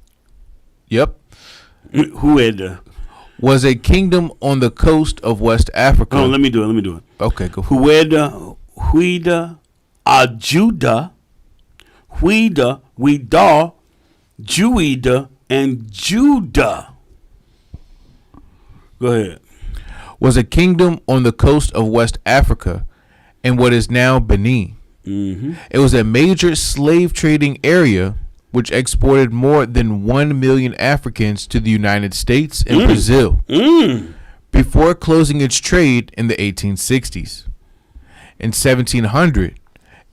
Whydah. Was a kingdom on the coast of West Africa. Oh, let me do it. Okay, go. Whydah, Juda, Whydah, Juda, and Juda. Go ahead. Was a kingdom on the coast of West Africa in what is now Benin. Mm-hmm. It was a major slave trading area which exported more than 1 million Africans to the United States and Brazil before closing its trade in the 1860s. In 1700,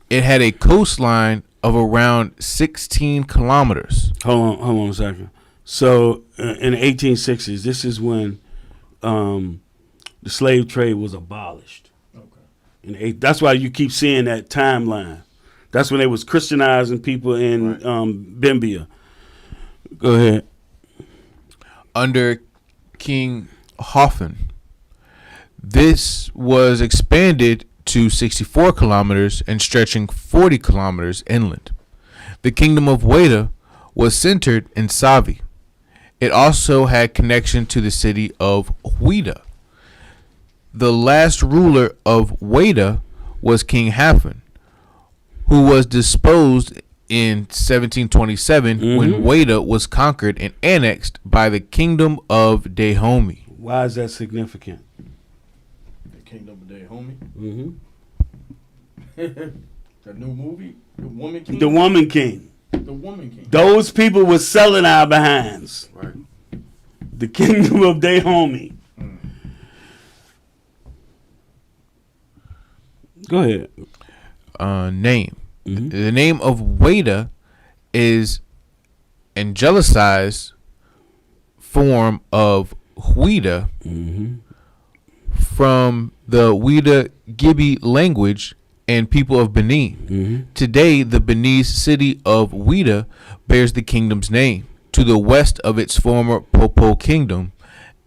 it had a coastline of around 16 kilometers. Hold on a second. So in the 1860s, this is when the slave trade was abolished. Okay. That's why you keep seeing that timeline. That's when they was Christianizing people in Bimbia. Go ahead. Under King Hoffen, this was expanded to 64 kilometers and stretching 40 kilometers inland. The Kingdom of Whydah was centered in Savi. It also had connection to the city of Juda. The last ruler of Whydah was King Hoffen, who was disposed in 1727 when Whydah was conquered and annexed by the Kingdom of Dahomey. Why is that significant? The Kingdom of Dahomey. Mm-hmm. The new movie, The Woman King. The Woman King. The Woman King. Those people were selling our behinds. Right. The Kingdom of Dahomey. Go ahead. Name. The name of Whydah is angelicized form of Juda from the Whydah Gibi language and people of Benin. Today, the Beninese city of Juda bears the kingdom's name to the west of its former Popo kingdom,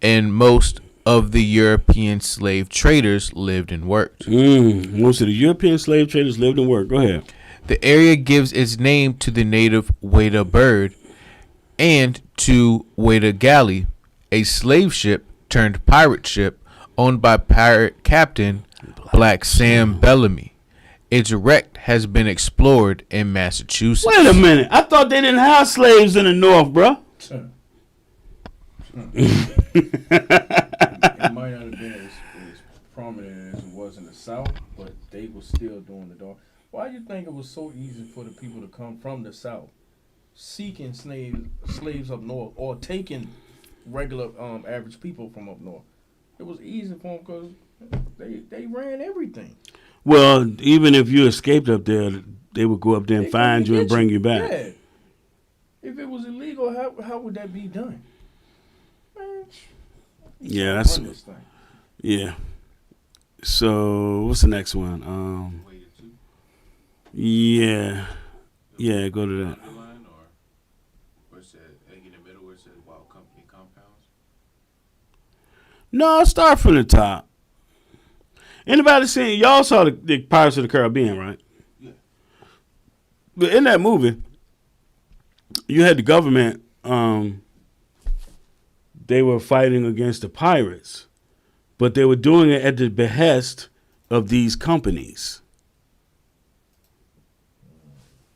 and most of the European slave traders lived and worked. Most of the European slave traders lived and worked. Go ahead. The area gives its name to the native Whydah bird and to Whydah galley, a slave ship turned pirate ship owned by pirate captain Black Sam Bellamy. Its wreck has been explored in Massachusetts. Wait a minute. I thought they didn't have slaves in the North, bro. It might not have been as prominent as it was in the South, but they were still doing the dog. Why do you think it was so easy for the people to come from the South, seeking slaves up north, or taking regular average people from up north? It was easy for them because they ran everything. Well, even if you escaped up there, they would go up there and find you and bring you back. Yeah. If it was illegal, how would that be done? Man, Yeah, that's Run this thing. yeah. So what's the next one? Yeah, yeah. Go to that. Underline or where it said egg in the middle where it says Wild Company Compounds? No, start from the top. Anybody seen? Y'all saw the Pirates of the Caribbean, right? Yeah. But in that movie, you had the government. They were fighting against the pirates, but they were doing it at the behest of these companies.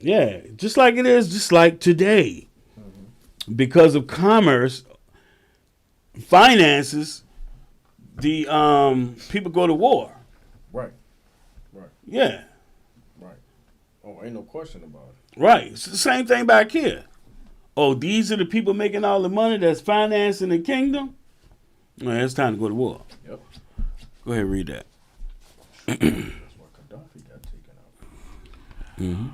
Yeah, just like it is, just like today. Because of commerce, finances, the people go to war. Right. Right. Yeah, Right. Oh, ain't no question about it. right. It's the same thing back here. Oh, these are the people making all the money that's financing the kingdom? Well, it's time to go to war. Yep. Go ahead and read that. That's why Gaddafi got taken out. Mm-hmm.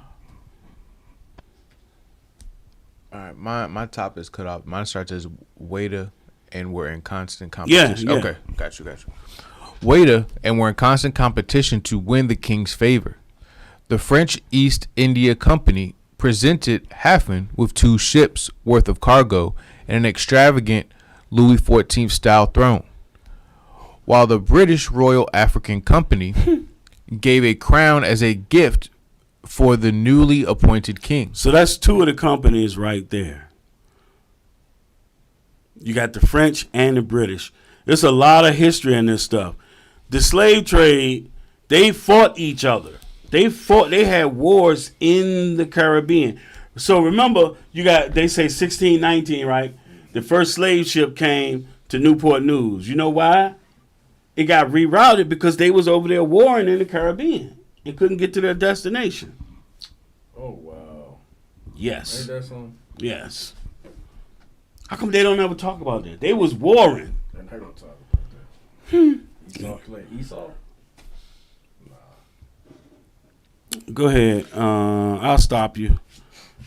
All right, my top is cut off. Mine starts as Whydah and we're in constant competition. Yeah. Okay, got you. Whydah and we're in constant competition to win the king's favor. The French East India Company presented Hafen with 2 ships worth of cargo and an extravagant Louis XIV style throne, while the British Royal African Company gave a crown as a gift for the newly appointed king. So that's 2 of the companies right there. You got the French and the British. There's a lot of history in this stuff. The slave trade, they fought each other. They had wars in the Caribbean. So remember, they say 1619, right? The first slave ship came to Newport News. You know why? It got rerouted because they was over there warring in the Caribbean and couldn't get to their destination. Oh, wow. Yes. Ain't that something? Yes. How come they don't ever talk about that? They was warring. And they don't talk about that. Esau play Esau? Go ahead. I'll stop you.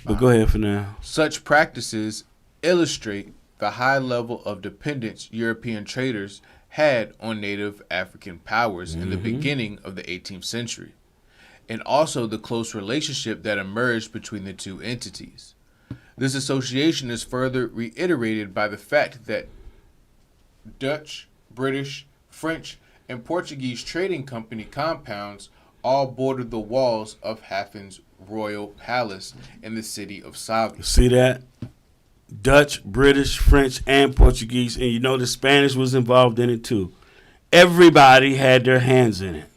But go ahead for now. Such practices illustrate the high level of dependence European traders had on native African powers in the beginning of the 18th century, and also the close relationship that emerged between the 2 entities. This association is further reiterated by the fact that Dutch, British, French, and Portuguese trading company compounds all bordered the walls of Hafen's royal palace in the city of Sabbath. See that? Dutch, British, French, and Portuguese. And you know the Spanish was involved in it too. Everybody had their hands in it.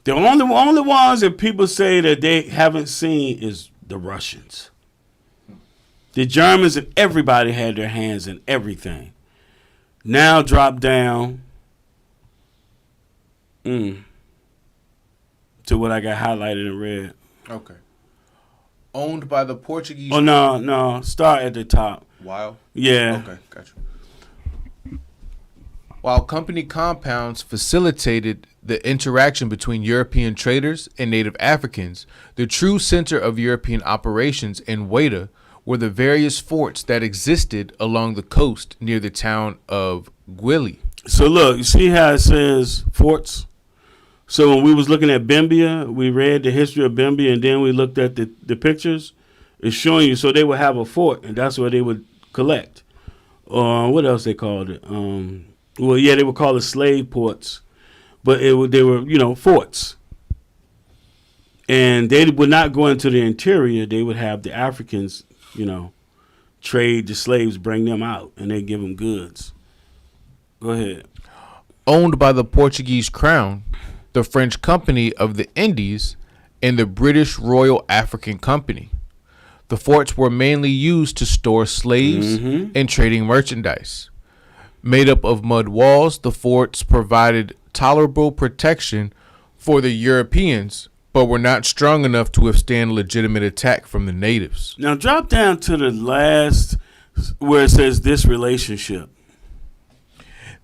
The only ones that people say that they haven't seen is the Russians. The Germans and everybody had their hands in everything. Now drop down to what I got highlighted in red. Okay. Owned by the Portuguese. Oh, no. Start at the top. Wow. Yeah. Okay, got you. While company compounds facilitated the interaction between European traders and native Africans, the true center of European operations in Whydah were the various forts that existed along the coast near the town of Gwili. So look, you see how it says forts? So when we was looking at Bimbia, we read the history of Bimbia, and then we looked at the pictures. It's showing you, so they would have a fort, and that's where they would collect. What else they called it? They would call it slave ports, but they were forts. And they would not go into the interior. They would have the Africans, trade the slaves, bring them out, and they give them goods. Go ahead. Owned by the Portuguese crown, the French Company of the Indies, and the British Royal African Company. The forts were mainly used to store slaves and trading merchandise. Made up of mud walls, the forts provided tolerable protection for the Europeans, but were not strong enough to withstand legitimate attack from the natives. Now drop down to the last where it says this relationship.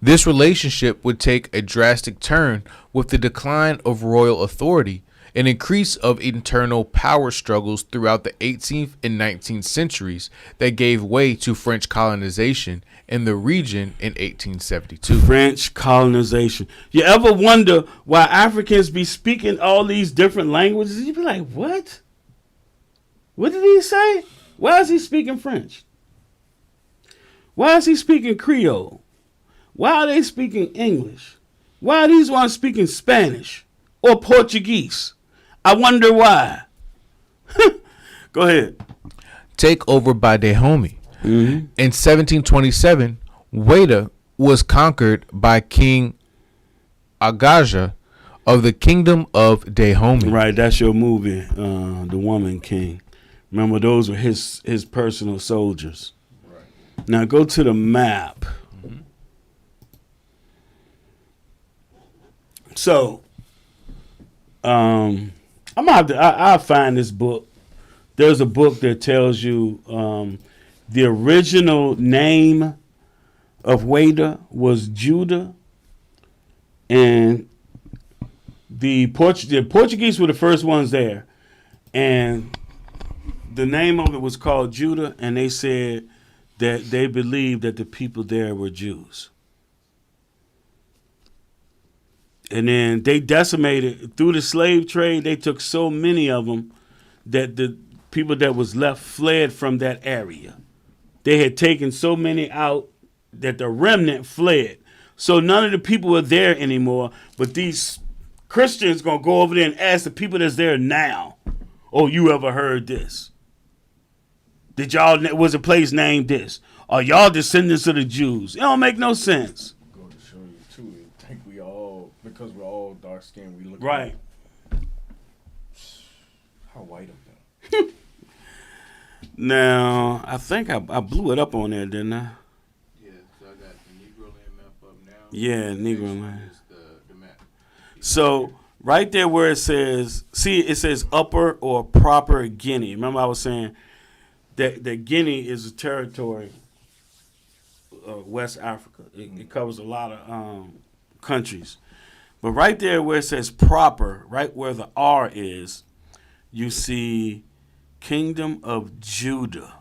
This relationship would take a drastic turn with the decline of royal authority an increase of internal power struggles throughout the 18th and 19th centuries that gave way to French colonization in the region in 1872. French colonization. You ever wonder why Africans be speaking all these different languages? You be like, what? What did he say? Why is he speaking French? Why is he speaking Creole? Why are they speaking English? Why are these ones speaking Spanish or Portuguese? I wonder why. Go ahead. Take over by Dahomey. In 1727, Whydah was conquered by King Agaja of the Kingdom of Dahomey. Right, that's your movie, The Woman King. Remember, those were his personal soldiers. Right. Now go to the map. So, I'm gonna have to. I'll find this book. There's a book that tells you the original name of Whydah was Juda, and the Portuguese were the first ones there, and the name of it was called Juda, and they said that they believed that the people there were Jews. And then they decimated through the slave trade. They took so many of them that the people that was left fled from that area. They had taken so many out that the remnant fled. So none of the people were there anymore. But these Christians gonna go over there and ask the people that's there now, "Oh, you ever heard this? Did y'all was a place named this? Are y'all descendants of the Jews?" It don't make no sense. Go to show you too. I think we all, because we're all dark skinned, we look Right. How white of them. Now, I think I blew it up on there, didn't I? Yeah, so I got the Negro Land map up now. Yeah, Negro Land. Is the map. So right there where it says, see, it says Upper or Proper Guinea. Remember I was saying that Guinea is a territory of West Africa. It covers a lot of countries. But right there where it says Proper, right where the R is, you see Kingdom of Juda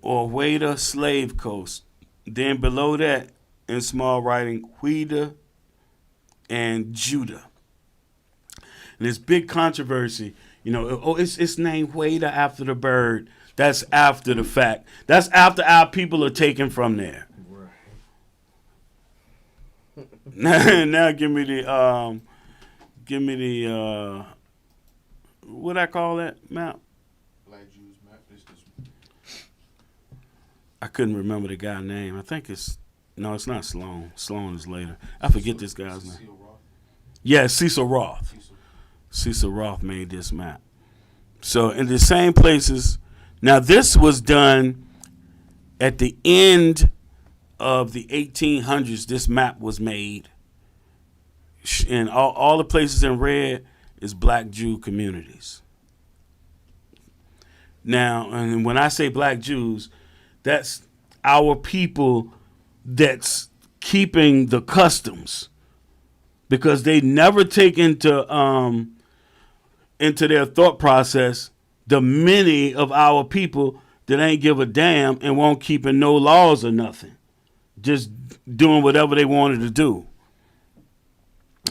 or Whydah Slave Coast. Then below that, in small writing, Whydah and Juda. And this big controversy, you know, oh, it's named Whydah after the bird. That's after the fact. That's after our people are taken from there. Right. Now give me the what I call that map? Black Jews map. This I couldn't remember the guy's name. I think it's not Sloan. Sloan is later. I forget this guy's name. Yeah, Cecil Roth. Cecil Roth made this map. So in the same places. Now this was done at the end of the 1800s. This map was made, and all the places in red is black Jew communities. Now, and when I say black Jews, that's our people that's keeping the customs, because they never take into their thought process the many of our people that ain't give a damn and won't keep in no laws or nothing, just doing whatever they wanted to do.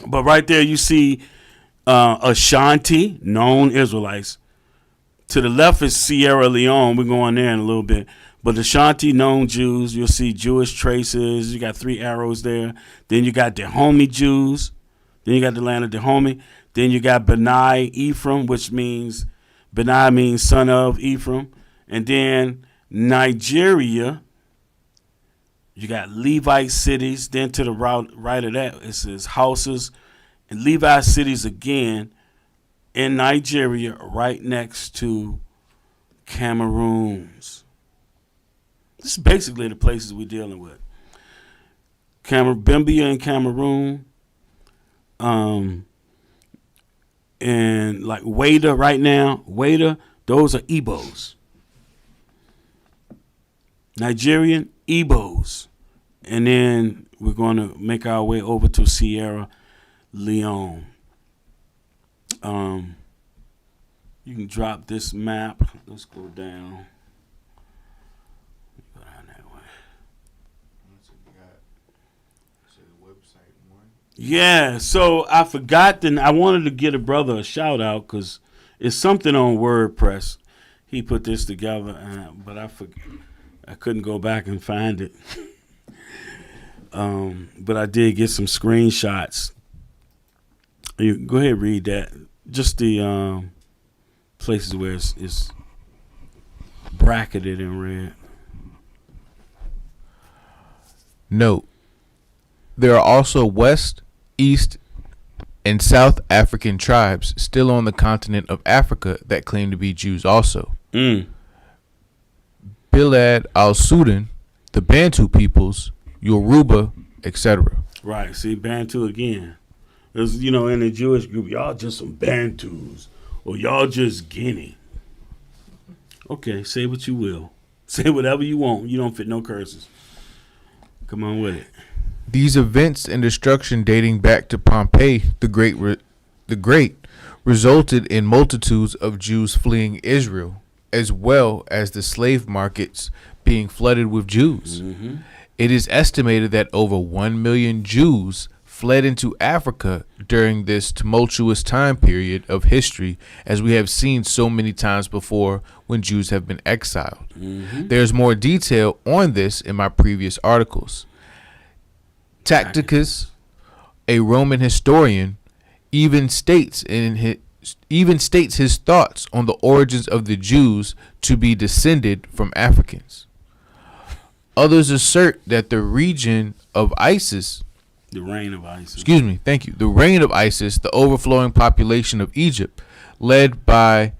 But right there you see Ashanti, known Israelites. To the left is Sierra Leone. We're going there in a little bit. But Ashanti, known Jews. You'll see Jewish traces. You got 3 arrows there. Then you got Dahomey Jews. Then you got the land of Dahomey. Then you got Benai Ephraim, which means, Benai means son of Ephraim. And then Nigeria, you got Levite cities. Then to the right of that, it says houses. And Levite cities again in Nigeria, right next to Cameroons. This is basically the places we're dealing with. Bimbia in Cameroon. And like Whydah right now, Whydah, those are Igbos. Nigerian Igbos. And then we're going to make our way over to Sierra Leone. You can drop this map. Let's go down. Go down that way. Yeah, so I forgot. Then I wanted to get a brother a shout out because it's something on WordPress. He put this together, but I couldn't go back and find it. But I did get some screenshots. You go ahead and read that. Just the places where it's bracketed in red. Note, there are also West, East, and South African tribes still on the continent of Africa that claim to be Jews also. Bilad al-Sudan, the Bantu peoples, Yoruba, etc. Right. See, Bantu again. There's, in the Jewish group, y'all just some Bantus, or y'all just Guinea. Okay, say what you will. Say whatever you want. You don't fit no curses. Come on with it. These events and destruction dating back to Pompey the Great resulted in multitudes of Jews fleeing Israel, as well as the slave markets being flooded with Jews. Mm-hmm. It is estimated that over 1 million Jews fled into Africa during this tumultuous time period of history, as we have seen so many times before when Jews have been exiled. Mm-hmm. There's more detail on this in my previous articles. Tacitus, a Roman historian, even states his thoughts on the origins of the Jews to be descended from Africans. Others assert that the reign of Isis, the reign of Isis, the overflowing population of Egypt, led by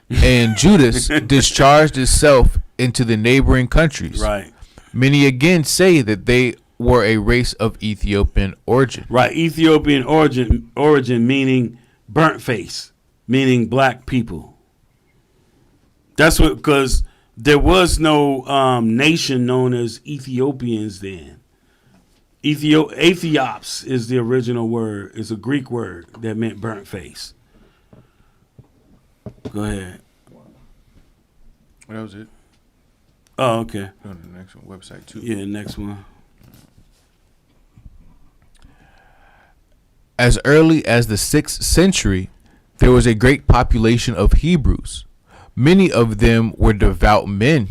and Judas, discharged itself into the neighboring countries. Right. Many again say that they were a race of Ethiopian origin. Right. Ethiopian origin meaning burnt face, meaning black people. That's what, because there was no nation known as Ethiopians then. Ethiops is the original word. It's a Greek word that meant burnt face. Go ahead. That was it. Oh, okay. Go to the next one, website 2. Yeah, next one. As early as the 6th century, there was a great population of Hebrews. Many of them were devout men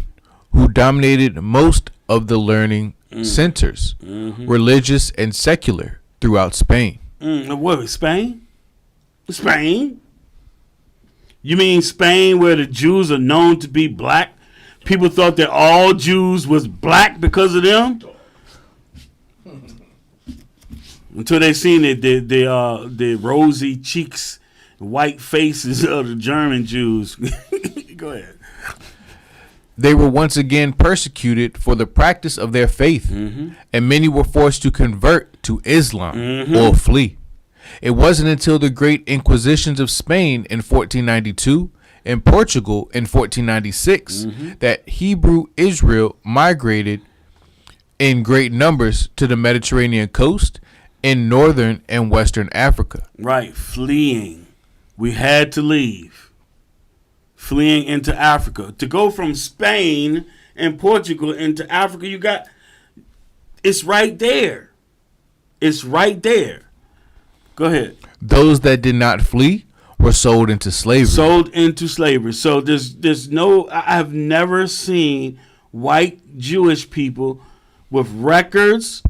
who dominated most of the learning centers, religious and secular, throughout Spain. What, Spain? Spain? You mean Spain where the Jews are known to be black? People thought that all Jews was black because of them? Until they seen the rosy cheeks, white faces of the German Jews. Go ahead. They were once again persecuted for the practice of their faith, and many were forced to convert to Islam or flee. It wasn't until the great Inquisitions of Spain in 1492 and Portugal in 1496 that Hebrew Israel migrated in great numbers to the Mediterranean coast in northern and western Africa. Right, fleeing. We had to leave. Fleeing into Africa. To go from Spain and Portugal into Africa, it's right there. It's right there. Go ahead. Those that did not flee were sold into slavery. So there's no, I have never seen white Jewish people with records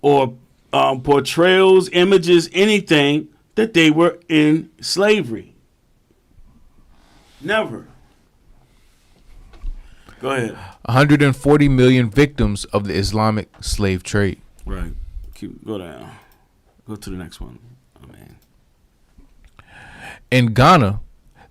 or portrayals, images, anything that they were in slavery. Never. Go ahead. 140 million victims of the Islamic slave trade. Right. Go down. Go to the next one. Oh, man. In Ghana,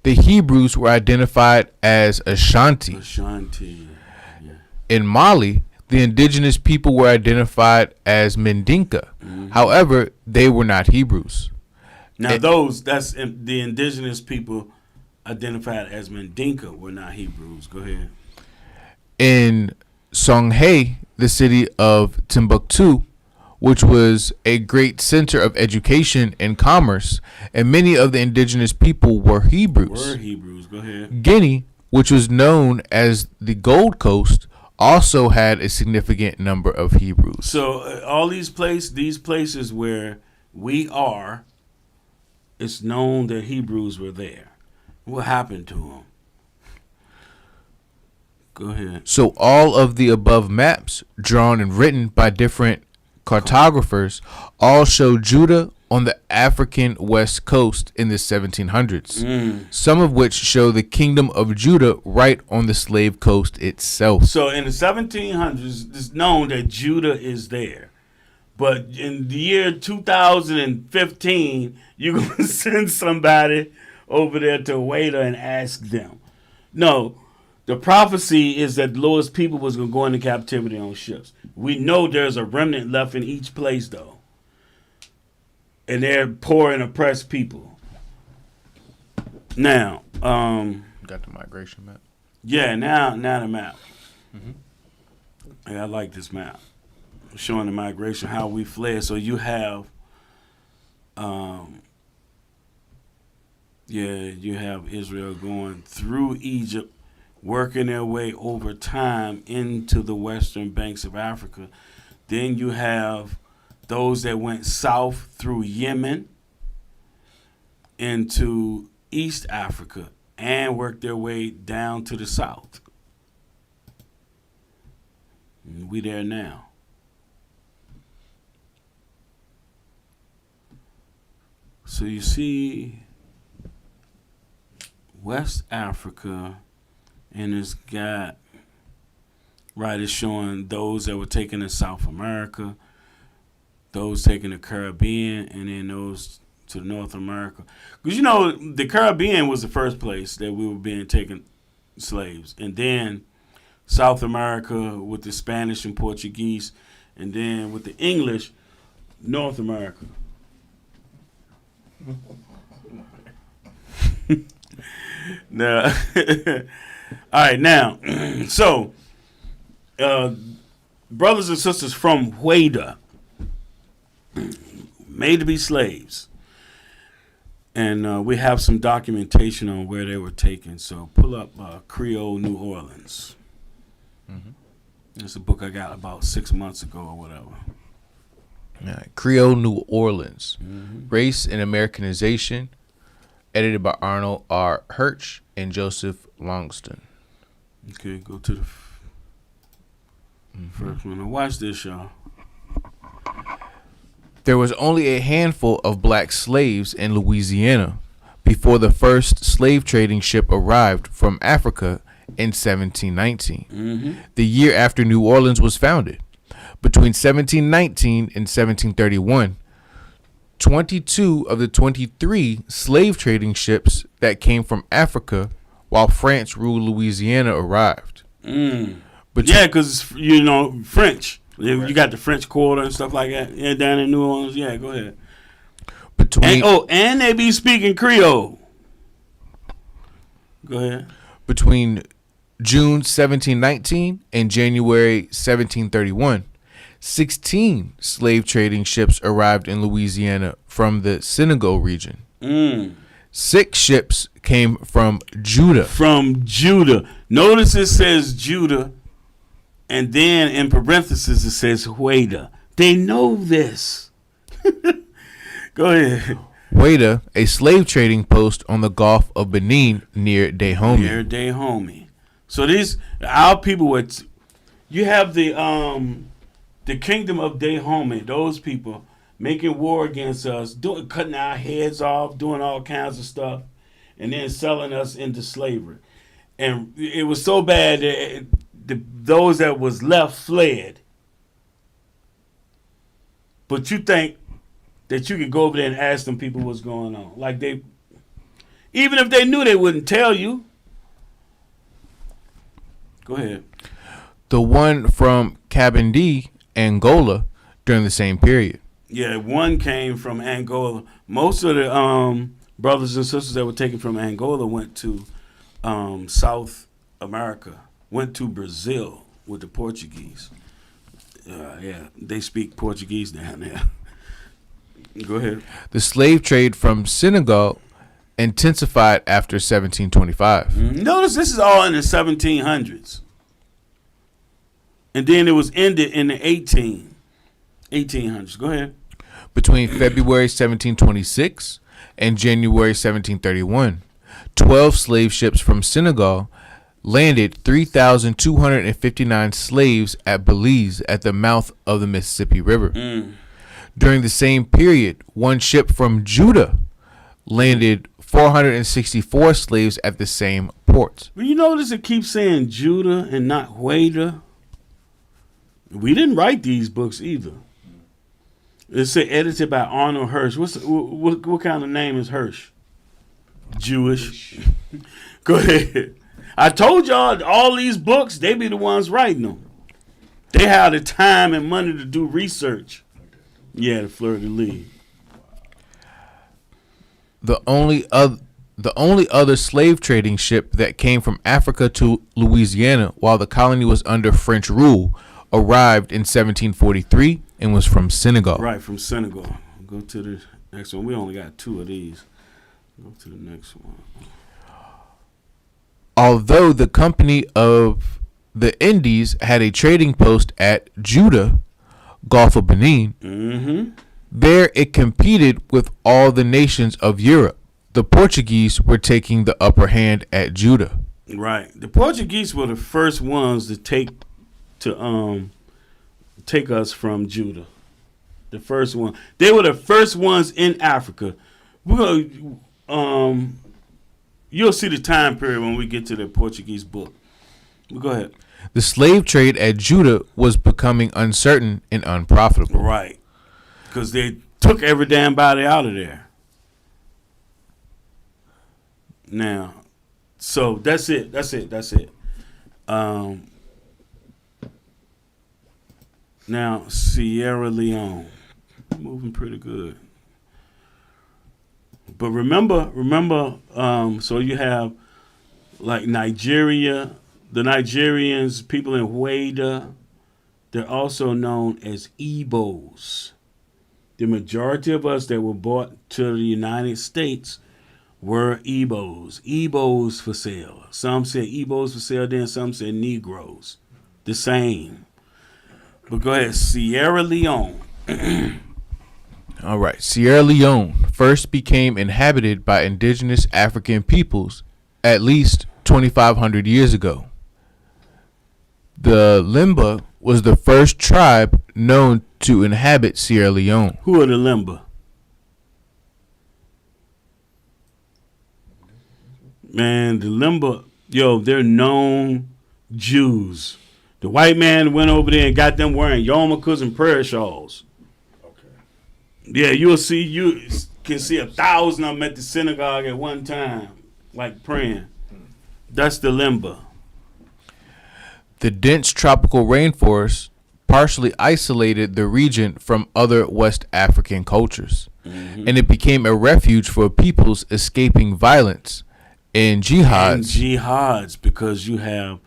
the Hebrews were identified as Ashanti. Yeah. In Mali, the indigenous people were identified as Mendinka. However, they were not Hebrews. Now, that's the indigenous people identified as Mendinka were not Hebrews. Go ahead. In Songhay, the city of Timbuktu, which was a great center of education and commerce, and many of the indigenous people were Hebrews. Go ahead. Guinea, which was known as the Gold Coast, also had a significant number of Hebrews. So all these places where we are, it's known that Hebrews were there. What happened to them? Go ahead. So all of the above maps, drawn and written by different cartographers, all show Judah on the African west coast in the 1700s, some of which show the kingdom of Judah right on the slave coast itself. So in the 1700s, it's known that Judah is there. But in the year 2015, you're going to send somebody over there to Whydah and ask them. No, the prophecy is that the Lord's people was going to go into captivity on ships. We know there's a remnant left in each place, though. And they're poor and oppressed people. Now, Got the migration map. yeah, now the map. Yeah, I like this map. Showing the migration, how we fled. So you have, you have Israel going through Egypt, working their way over time into the western banks of Africa. Then you have those that went south through Yemen into East Africa and worked their way down to the south. And we there now. So you see West Africa, and it's got, right, it's showing those that were taken in South America, those taken the Caribbean, and then those to North America. Because, you know, the Caribbean was the first place that we were being taken slaves. And then South America with the Spanish and Portuguese, and then with the English, North America. Now, all right, now, so, brothers and sisters from Whydah, made to be slaves. And we have some documentation on where they were taken. So pull up Creole New Orleans. It's a book I got about 6 months ago or whatever. Creole New Orleans, Race and Americanization, edited by Arnold R. Hirsch and Joseph Longston. Okay, go to the first one. Now watch this, y'all. There was only a handful of black slaves in Louisiana before the first slave trading ship arrived from Africa in 1719, the year after New Orleans was founded. Between 1719 and 1731, 22 of the 23 slave trading ships that came from Africa while France ruled Louisiana arrived. Yeah, because, you know, French. You got the French Quarter and stuff like that. Yeah, down in New Orleans. Yeah, go ahead. And they be speaking Creole. Go ahead. Between June 1719 and January 1731, 16 slave trading ships arrived in Louisiana from the Senegal region. 6 ships came from Juda. From Judah. Notice it says Judah, and then in parentheses it says Whydah. They know this. Go ahead. Whydah, a slave trading post on the Gulf of Benin near Dahomey. So our people were. You have the kingdom of Dahomey. Those people making war against us, cutting our heads off, doing all kinds of stuff, and then selling us into slavery. And it was so bad that those that was left fled. But you think that you could go over there and ask them people what's going on? Like even if they knew, they wouldn't tell you. Go ahead. The one from Cabindy, Angola, during the same period. Yeah, one came from Angola. Most of the brothers and sisters that were taken from Angola went to South America, went to Brazil with the Portuguese. Yeah, they speak Portuguese down there. Go ahead. The slave trade from Senegal intensified after 1725. Notice this is all in the 1700s. And then it was ended in the 1800s. Go ahead. Between February 1726 and January 1731, 12 slave ships from Senegal landed 3,259 slaves at Belize at the mouth of the Mississippi River. During the same period, one ship from Juda landed 464 slaves at the same port. Well, you notice it keeps saying Judah and not Whydah. We didn't write these books either. It's edited by Arnold Hirsch. What kind of name is Hirsch? Jewish. Go ahead. I told y'all all these books, they be the ones writing them. They have the time and money to do research. Yeah, the Fleur de Lis. The only other slave trading ship that came from Africa to Louisiana while the colony was under French rule arrived in 1743 and was from Senegal. Right, from Senegal. Go to the next one. We only got 2 of these. Go to the next one. Although the Company of the Indies had a trading post at Juda, Gulf of Benin, there it competed with all the nations of Europe. The Portuguese were taking the upper hand at Juda. Right. The Portuguese were the first ones to take us from Judah. The first one. They were the first ones in Africa. We're gonna you'll see the time period when we get to the Portuguese book. But go ahead. The slave trade at Juda was becoming uncertain and unprofitable. Right. Because they took every damn body out of there. Now, so that's it. Now, Sierra Leone. Moving pretty good. But remember, so you have like Nigeria, the Nigerians, people in Whydah, they're also known as Igbos. The majority of us that were brought to the United States were Igbos. Igbos for sale. Some said Igbos for sale, then some said Negroes. The same. But go ahead, Sierra Leone. All right. Sierra Leone first became inhabited by indigenous African peoples at least 2,500 years ago. The Limba was the first tribe known to inhabit Sierra Leone. Who are the Limba? Man, the Limba, they're known Jews. The white man went over there and got them wearing yarmulkes and prayer shawls. Yeah, you can see 1,000 of them at the synagogue at one time, like praying. That's the Limba. The dense tropical rainforest partially isolated the region from other West African cultures, and it became a refuge for peoples escaping violence and jihads. Because you have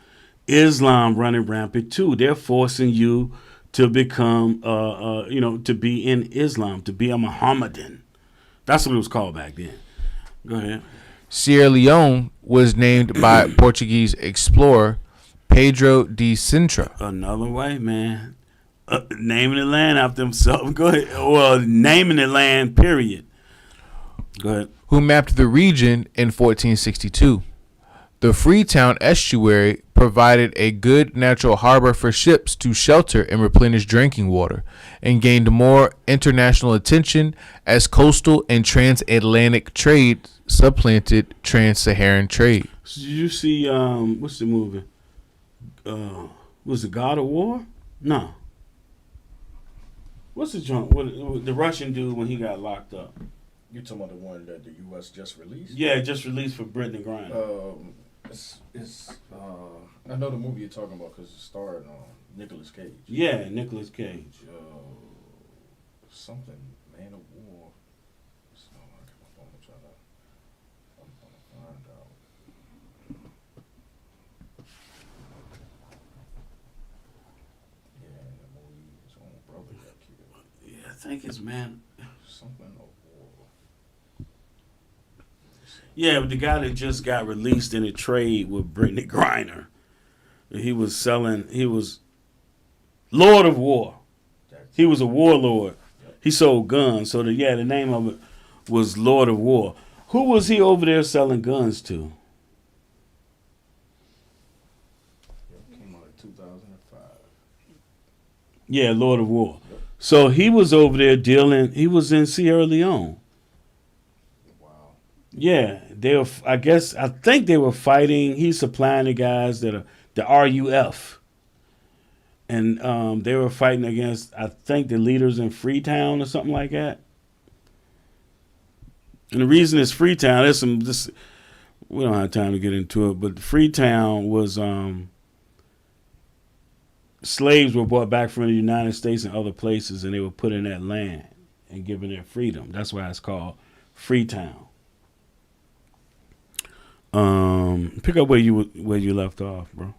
Islam running rampant too. They're forcing you to become, to be in Islam, to be a Mohammedan. That's what it was called back then. Go ahead. Sierra Leone was named by Portuguese explorer Pedro de Sintra. Another way, man. Naming the land after himself. Go ahead. Well, naming the land, period. Go ahead. Who mapped the region in 1462. The Freetown estuary provided a good natural harbor for ships to shelter and replenish drinking water, and gained more international attention as coastal and transatlantic trade supplanted trans-Saharan trade. So did you see, what's the movie? Was it God of War? No. What's the joint? The Russian dude when he got locked up? You talking about the one that the U.S. just released? Yeah, just released for Brittany Griner. I know the movie you're talking about because it starred Nicolas Cage. Yeah, Nicolas Cage. Something Man of War. So I got my phone. I'm trying to find out. Yeah, the movie. think it's man. Something. Yeah, but the guy that just got released in a trade with Brittany Griner. He was Lord of War. He was a warlord. He sold guns. So the name of it was Lord of War. Who was he over there selling guns to? Came out in 2005. Yeah, Lord of War. So he was over there dealing. He was in Sierra Leone. Wow. Yeah, I think they were fighting. He's supplying the guys that are the RUF, and they were fighting against, I think, the leaders in Freetown or something like that. And the reason it's Freetown, we don't have time to get into it, but Freetown was slaves were brought back from the United States and other places, and they were put in that land and given their freedom. That's why it's called Freetown. Pick up where you left off, bro.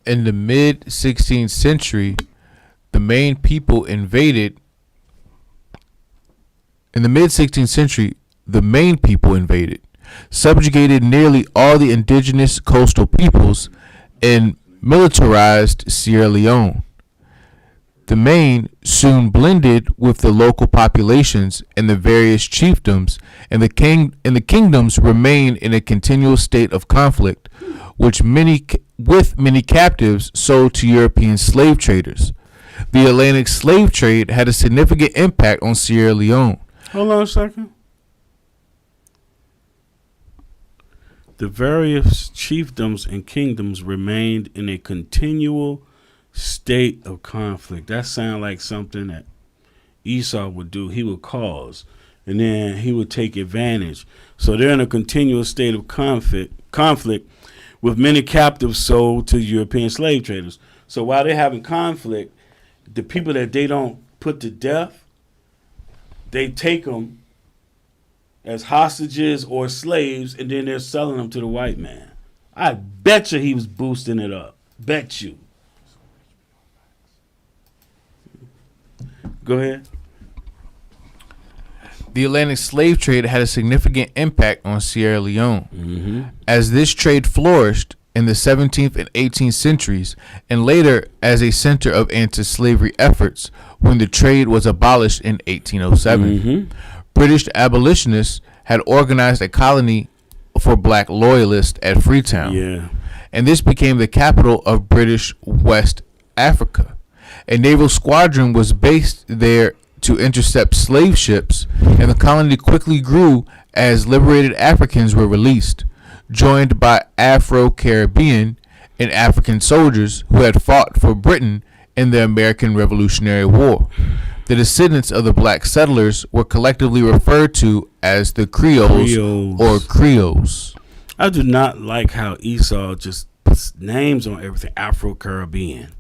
In the mid 16th century, the main people invaded. Subjugated nearly all the indigenous coastal peoples, and militarized Sierra Leone. The Maine soon blended with the local populations and the various chiefdoms, and the kingdoms remained in a continual state of conflict, with many captives sold to European slave traders. The Atlantic slave trade had a significant impact on Sierra Leone. Hold on a second. The various chiefdoms and kingdoms remained in a continual state of conflict. That sounds like something that Esau would do. He would cause, and then he would take advantage. So they're in a continuous state of conflict with many captives sold to European slave traders. So while they're having conflict, the people that they don't put to death, they take them as hostages or slaves, and then they're selling them to the white man. I bet you he was boosting it up. Bet you. Go ahead. The Atlantic slave trade had a significant impact on Sierra Leone. Mm-hmm. As this trade flourished in the 17th and 18th centuries, and later as a center of anti-slavery efforts when the trade was abolished in 1807. Mm-hmm. British abolitionists had organized a colony for black loyalists at Freetown. Yeah. And this became the capital of British West Africa. A naval squadron was based there to intercept slave ships, and the colony quickly grew as liberated Africans were released, joined by Afro-Caribbean and African soldiers who had fought for Britain in the American Revolutionary War. The descendants of the black settlers were collectively referred to as the Creoles. Or Creoles. I do not like how Esau just puts names on everything. Afro-Caribbean.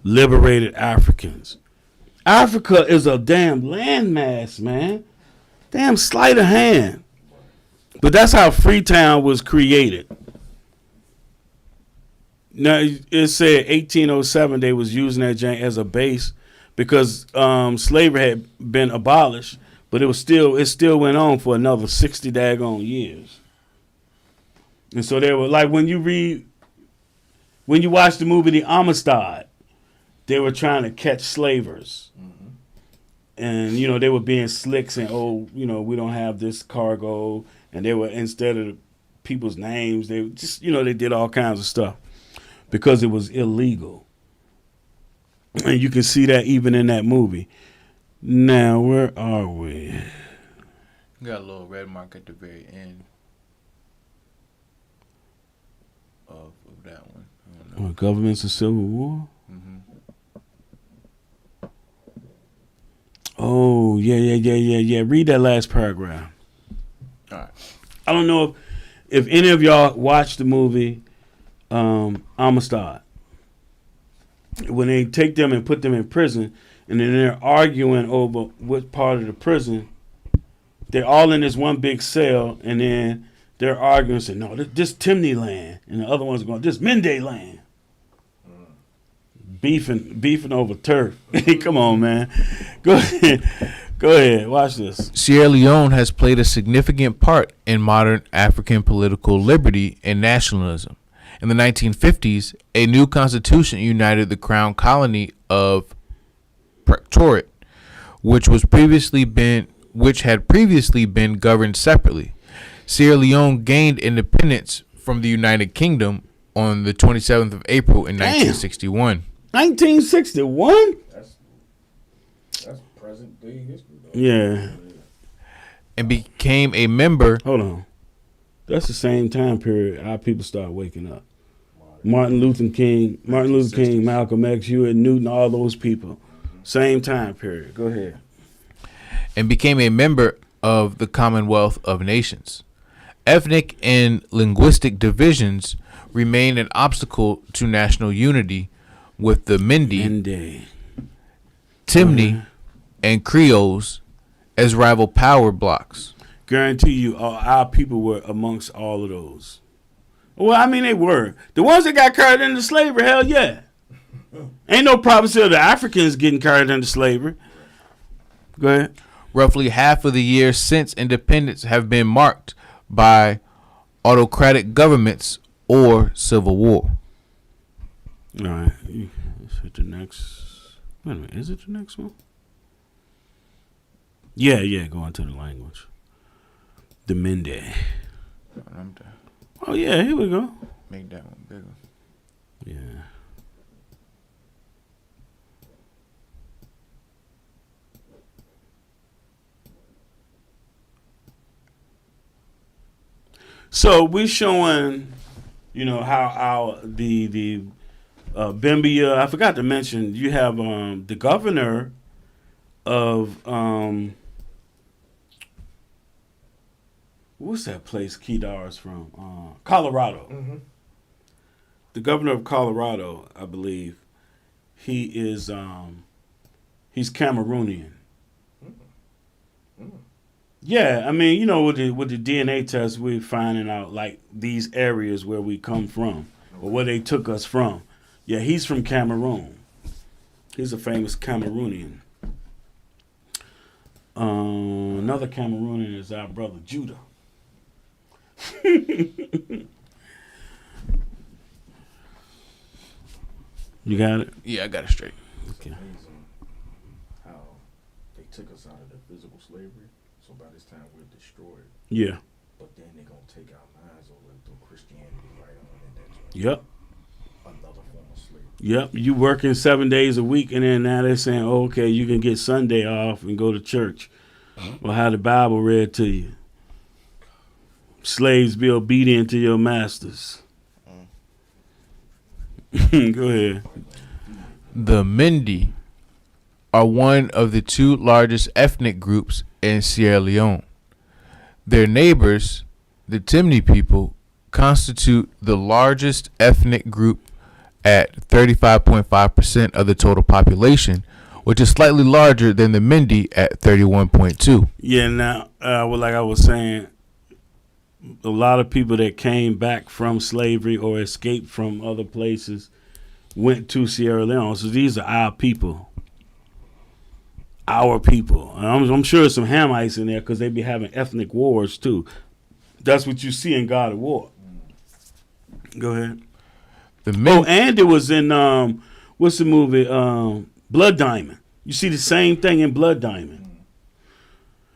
Liberated Africans. Africa is a damn landmass, man. Damn sleight of hand. But that's how Freetown was created. Now, it said 1807 they was using that jank as a base because slavery had been abolished, but it still went on for another 60 daggone years. And so they were like, when you watch the movie The Amistad, they were trying to catch slavers. Mm-hmm. And, they were being slick saying, we don't have this cargo. And they were, instead of people's names, they just, they did all kinds of stuff because it was illegal. And you can see that even in that movie. Now, where are we? Got a little red mark at the very end of that one. I don't know. Governments of Civil War? Mm-hmm. Oh, yeah. Read that last paragraph. All right. I don't know if any of y'all watched the movie Amistad. When they take them and put them in prison, and then they're arguing over what part of the prison, they're all in this one big cell, and then they're arguing saying, no, this Timney land. And the other ones are going, this Mende land. Beefing over turf. Come on, man. Go ahead. Watch this. Sierra Leone has played a significant part in modern African political liberty and nationalism. In the 1950s, a new constitution united the crown colony of Pretoria, which had previously been governed separately. Sierra Leone gained independence from the United Kingdom on the 27th of April in 1961. 1961? That's present day history, though. Yeah. And became a member. Hold on. That's the same time period our people start waking up. Martin Luther King, Malcolm X, Hewitt, Newton, all those people. Same time period. Go ahead. And became a member of the Commonwealth of Nations. Ethnic and linguistic divisions remained an obstacle to national unity, with the Mende, Timney, and Creoles as rival power blocks. Guarantee you, our people were amongst all of those. Well, I mean, they were. The ones that got carried into slavery, hell yeah. Ain't no prophecy of the Africans getting carried into slavery. Go ahead. Roughly half of the years since independence have been marked by autocratic governments or civil war. All right. Let's hit the next. Wait a minute. Is it the next one? Yeah. Go on to the language. The Mende. Oh, yeah. Here we go. Make that one bigger. Yeah. So we're showing, how the Bimbia. I forgot to mention you have the governor of what's that place Kedar's from? Colorado. Mm-hmm. The governor of Colorado, I believe, he is he's Cameroonian. Yeah, I mean, with the DNA test, we're finding out like these areas where we come from or where they took us from. Yeah, he's from Cameroon. He's a famous Cameroonian. Another Cameroonian is our brother Juda. You got it? Yeah, I got it straight. Okay. Amazing how they took us out of the physical slavery. So by this time we're destroyed. Yeah. But then they're gonna take our minds over and throw Christianity right on in that joint. Yep. Another form of slavery. Yep. You working 7 days a week, and then now they're saying, oh, okay, you can get Sunday off and go to church or have the Bible read to you. Slaves, be obedient to your masters. Go ahead. The Mende are one of the two largest ethnic groups in Sierra Leone. Their neighbors, the Timney people, constitute the largest ethnic group at 35.5% of the total population, which is slightly larger than the Mende at 31.2%. Yeah, now, like I was saying, a lot of people that came back from slavery or escaped from other places went to Sierra Leone. So these are our people. Our people. And I'm sure there's some Hamites in there because they be having ethnic wars too. That's what you see in God of War. Go ahead. And it was in what's the movie? Blood Diamond. You see the same thing in Blood Diamond.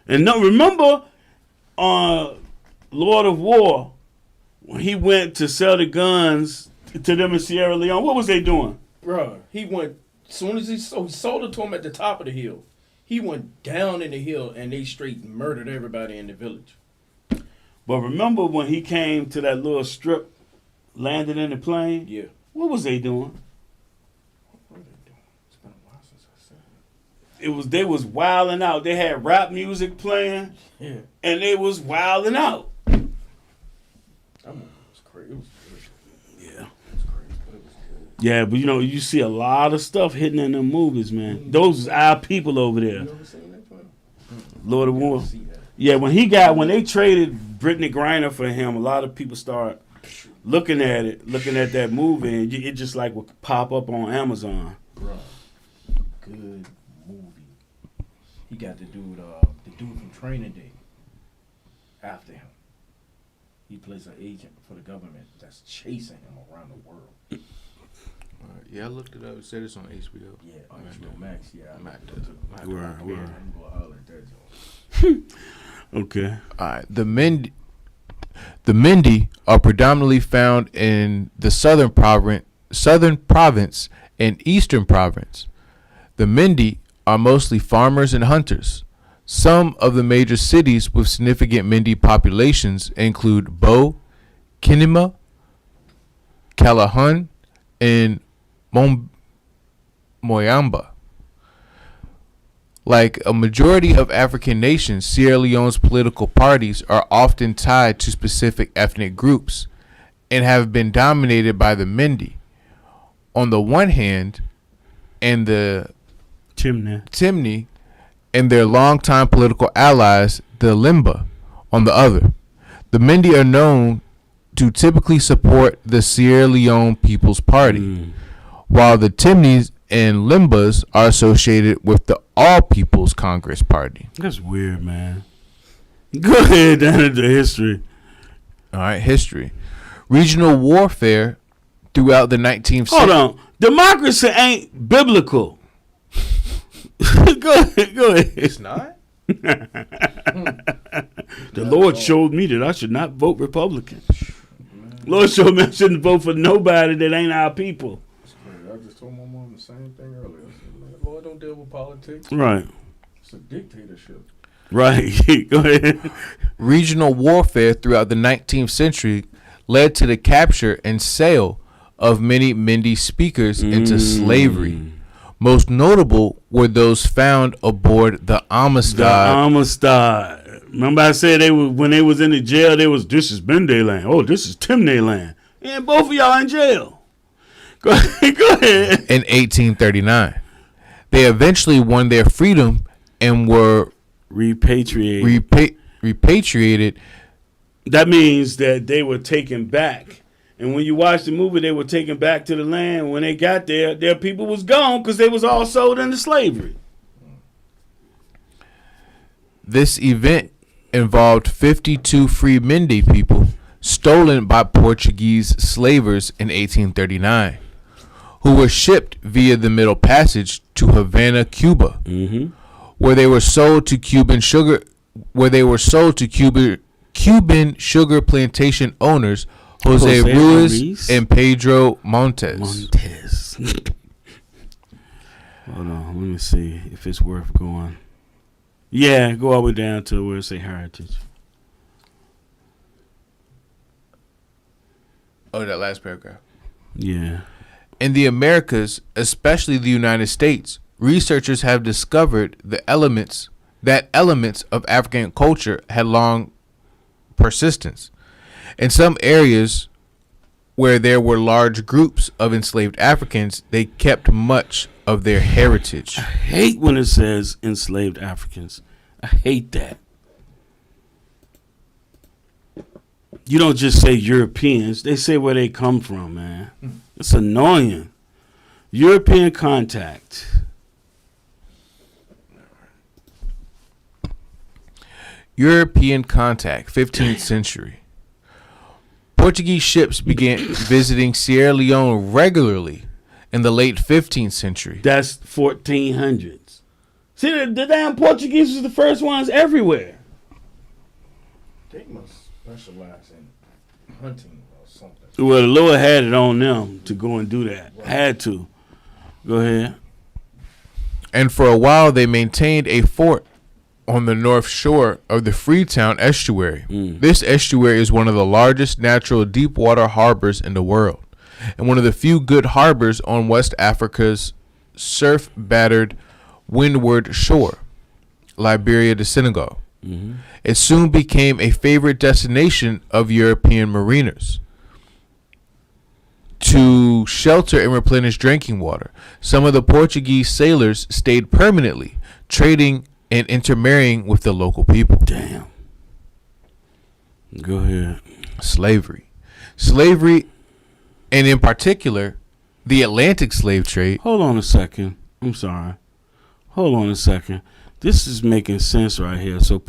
And no, remember Lord of War, when he went to sell the guns to them in Sierra Leone, what was they doing? Bruh, he went, as soon as he sold it to him at the top of the hill, he went down in the hill and they straight murdered everybody in the village. But remember when he came to that little strip, landed in the plane? Yeah. What was they doing? What were they doing? It's been a while since I said it. They was wilding out. They had rap music playing, Yeah. and they was wilding out. That movie was crazy. It was good. Yeah. It was crazy, but it was good. Yeah, but you see a lot of stuff hitting in them movies, man. Those is our people over there. You ever seen that film? Lord of War. See that. Yeah, when they traded Brittany Griner for him, a lot of people start looking at that movie, and it just like would pop up on Amazon. Bro, good movie. He got the dude from Training Day after him. He plays an agent for the government that's chasing him around the world. Yeah, I looked it up. It said it's on HBO. Yeah, HBO Max. Yeah, I Max. I'm gonna holler at that joint. Okay. All right. The Mindi are predominantly found in the southern province and eastern province. The Mindi are mostly farmers and hunters. Some of the major cities with significant Mindi populations include Bo, Kinima, Calahun, and Moyamba. Like a majority of African nations, Sierra Leone's political parties are often tied to specific ethnic groups and have been dominated by the Mindi on the one hand and the Timni and their longtime political allies, the Limba, on the other. The Mindi are known to typically support the Sierra Leone People's Party, while the Timnis and Limbas are associated with the All People's Congress Party. That's weird, man. Go ahead down into history. All right, history. Regional warfare throughout the 19th century. Hold on. Democracy ain't biblical. Go ahead. It's not? The Lord showed me that I should not vote Republican. Lord showed me I shouldn't vote for nobody that ain't our people. I just told my mom the same thing earlier. I said, man, Lord, don't deal with politics. Right. It's a dictatorship. Right. Go ahead. Regional warfare throughout the 19th century led to the capture and sale of many Mindi speakers into slavery. Most notable were those found aboard the Amistad. Remember I said when they was in the jail, this is Bimbia land. Oh, this is Timney land. And both of y'all in jail. Go ahead. In 1839. They eventually won their freedom and were repatriated. That means that they were taken back. And when you watch the movie, they were taken back to the land. When they got there, their people was gone because they was all sold into slavery. This event involved 52 free Mindi people stolen by Portuguese slavers in 1839, who were shipped via the Middle Passage to Havana, Cuba, where they were sold to Cuban sugar plantation owners Jose Ruiz and Pedro Montes. Hold on, let me see if it's worth going. Yeah, go all the way down to where it say heritage. Oh, that last paragraph. Yeah. In the Americas, especially the United States, researchers have discovered that elements of African culture had long persistence. In some areas where there were large groups of enslaved Africans, they kept much of their heritage. I hate when it says enslaved Africans. I hate that. You don't just say Europeans. They say where they come from, man. It's annoying. European contact. European contact, 15th century. Portuguese ships began visiting Sierra Leone regularly in the late 15th century. That's 1400s. See, the damn Portuguese was the first ones everywhere. They must specialize in hunting or something. Well, the Lord had it on them to go and do that. Right. Had to. Go ahead. And for a while, they maintained a fort on the north shore of the Freetown estuary. This estuary is one of the largest natural deep water harbors in the world, and one of the few good harbors on West Africa's surf-battered windward shore, Liberia to Senegal. It soon became a favorite destination of European mariners to shelter and replenish drinking water. Some of the Portuguese sailors stayed permanently, trading and intermarrying with the local people. Damn. Go ahead. Slavery, and in particular, the Atlantic slave trade. Hold on a second. I'm sorry. Hold on a second. This is making sense right here. So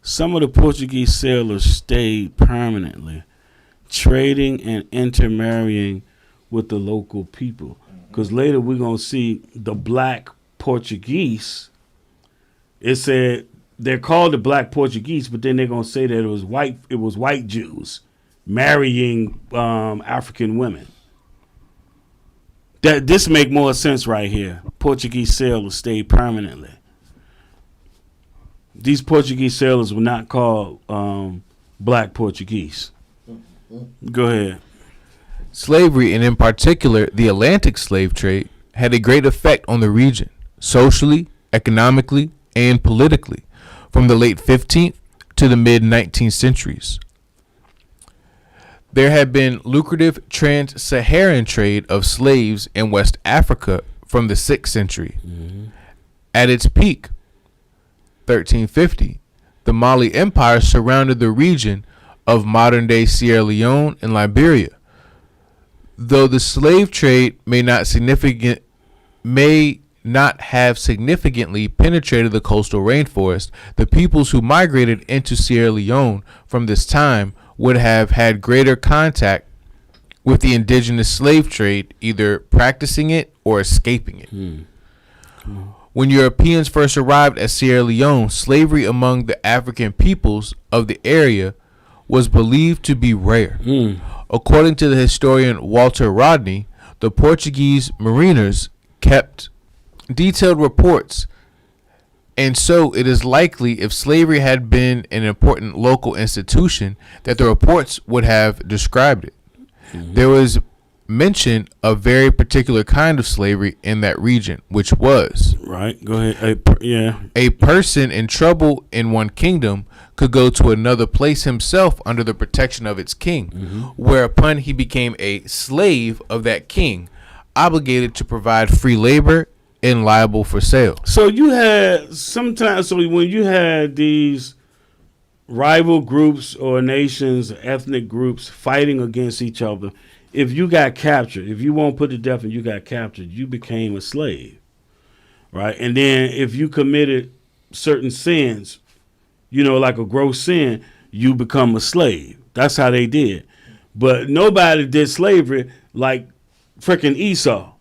some of the Portuguese sailors stayed permanently, trading and intermarrying with the local people. Because later we're going to see the black Portuguese. It said they're called the black Portuguese, but then they're going to say that it was white Jews marrying African women. This make more sense right here. Portuguese sailors stayed permanently. These Portuguese sailors were not called black Portuguese. Go ahead. Slavery, and in particular the Atlantic slave trade, had a great effect on the region, socially, economically, and politically, from the late 15th to the mid-19th centuries. There had been lucrative trans-Saharan trade of slaves in West Africa from the 6th century. Mm-hmm. At its peak, 1350, the Mali Empire surrounded the region of modern-day Sierra Leone and Liberia. Though the slave trade may not have significantly penetrated the coastal rainforest, the peoples who migrated into Sierra Leone from this time would have had greater contact with the indigenous slave trade, either practicing it or escaping it. When Europeans first arrived at Sierra Leone, slavery among the African peoples of the area was believed to be rare. According to the historian Walter Rodney, the Portuguese mariners kept detailed reports, and so it is likely, if slavery had been an important local institution, that the reports would have described it. Mm-hmm. There was mention of very particular kind of slavery in that region, which was right. Go ahead. A person in trouble in one kingdom could go to another place himself under the protection of its king, whereupon he became a slave of that king, obligated to provide free labor and liable for sale. So you had sometimes. So when you had these rival groups or nations, ethnic groups fighting against each other, if you got captured, if you won't put to death and you got captured, you became a slave, right? And then if you committed certain sins, like a gross sin, you become a slave. That's how they did. But nobody did slavery like freaking Esau,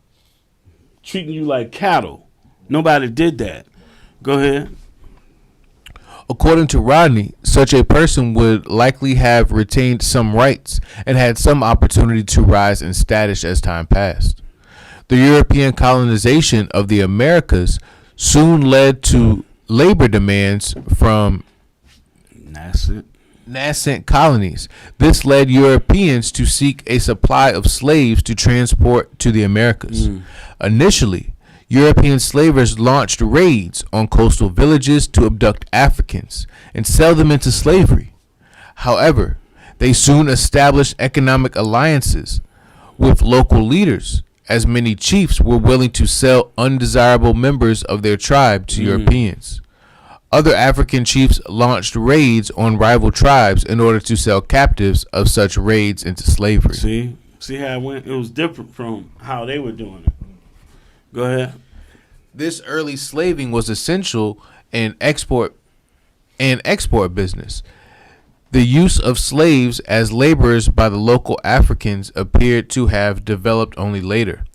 treating you like cattle. Nobody did that. Go ahead. According to Rodney, such a person would likely have retained some rights and had some opportunity to rise in status as time passed. The European colonization of the Americas soon led to labor demands from nascent colonies. This led Europeans to seek a supply of slaves to transport to the Americas. Initially, European slavers launched raids on coastal villages to abduct Africans and sell them into slavery. However, they soon established economic alliances with local leaders, as many chiefs were willing to sell undesirable members of their tribe to Europeans. Other African chiefs launched raids on rival tribes in order to sell captives of such raids into slavery. See how it went? It was different from how they were doing it. Go ahead. This early slaving was essential in export business. The use of slaves as laborers by the local Africans appeared to have developed only later.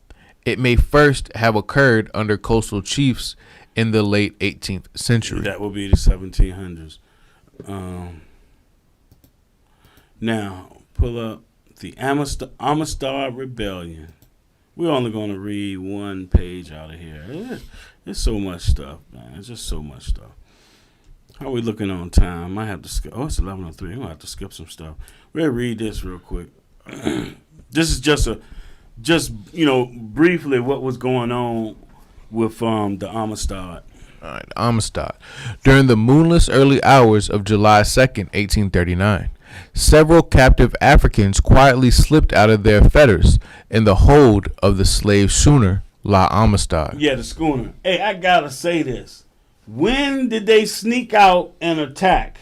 It may first have occurred under coastal chiefs in the late 18th century. That would be the 1700s. Now, pull up the Amistad Rebellion. We're only going to read one page out of here. There's so much stuff, man. It's just so much stuff. How are we looking on time? Might have to skip. Oh, it's 11:03. I'm gonna have to skip some stuff. We'll read this real quick. This is just briefly what was going on with the Amistad. All right, Amistad. During the moonless early hours of July 2nd, 1839, several captive Africans quietly slipped out of their fetters in the hold of the slave schooner La Amistad. Yeah, the schooner. Hey, I gotta say this. When did they sneak out and attack?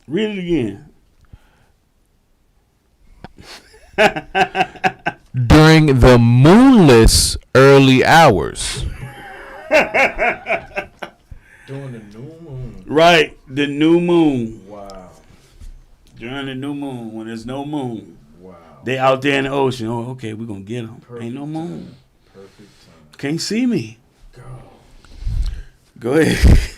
Read it again. During the moonless early hours. During the new moon. Right, the new moon. Wow. During the new moon, when there's no moon. Wow. They out there in the ocean. Oh, okay, we're going to get them. Ain't no moon. Perfect time. Can't see me. Go. Go ahead.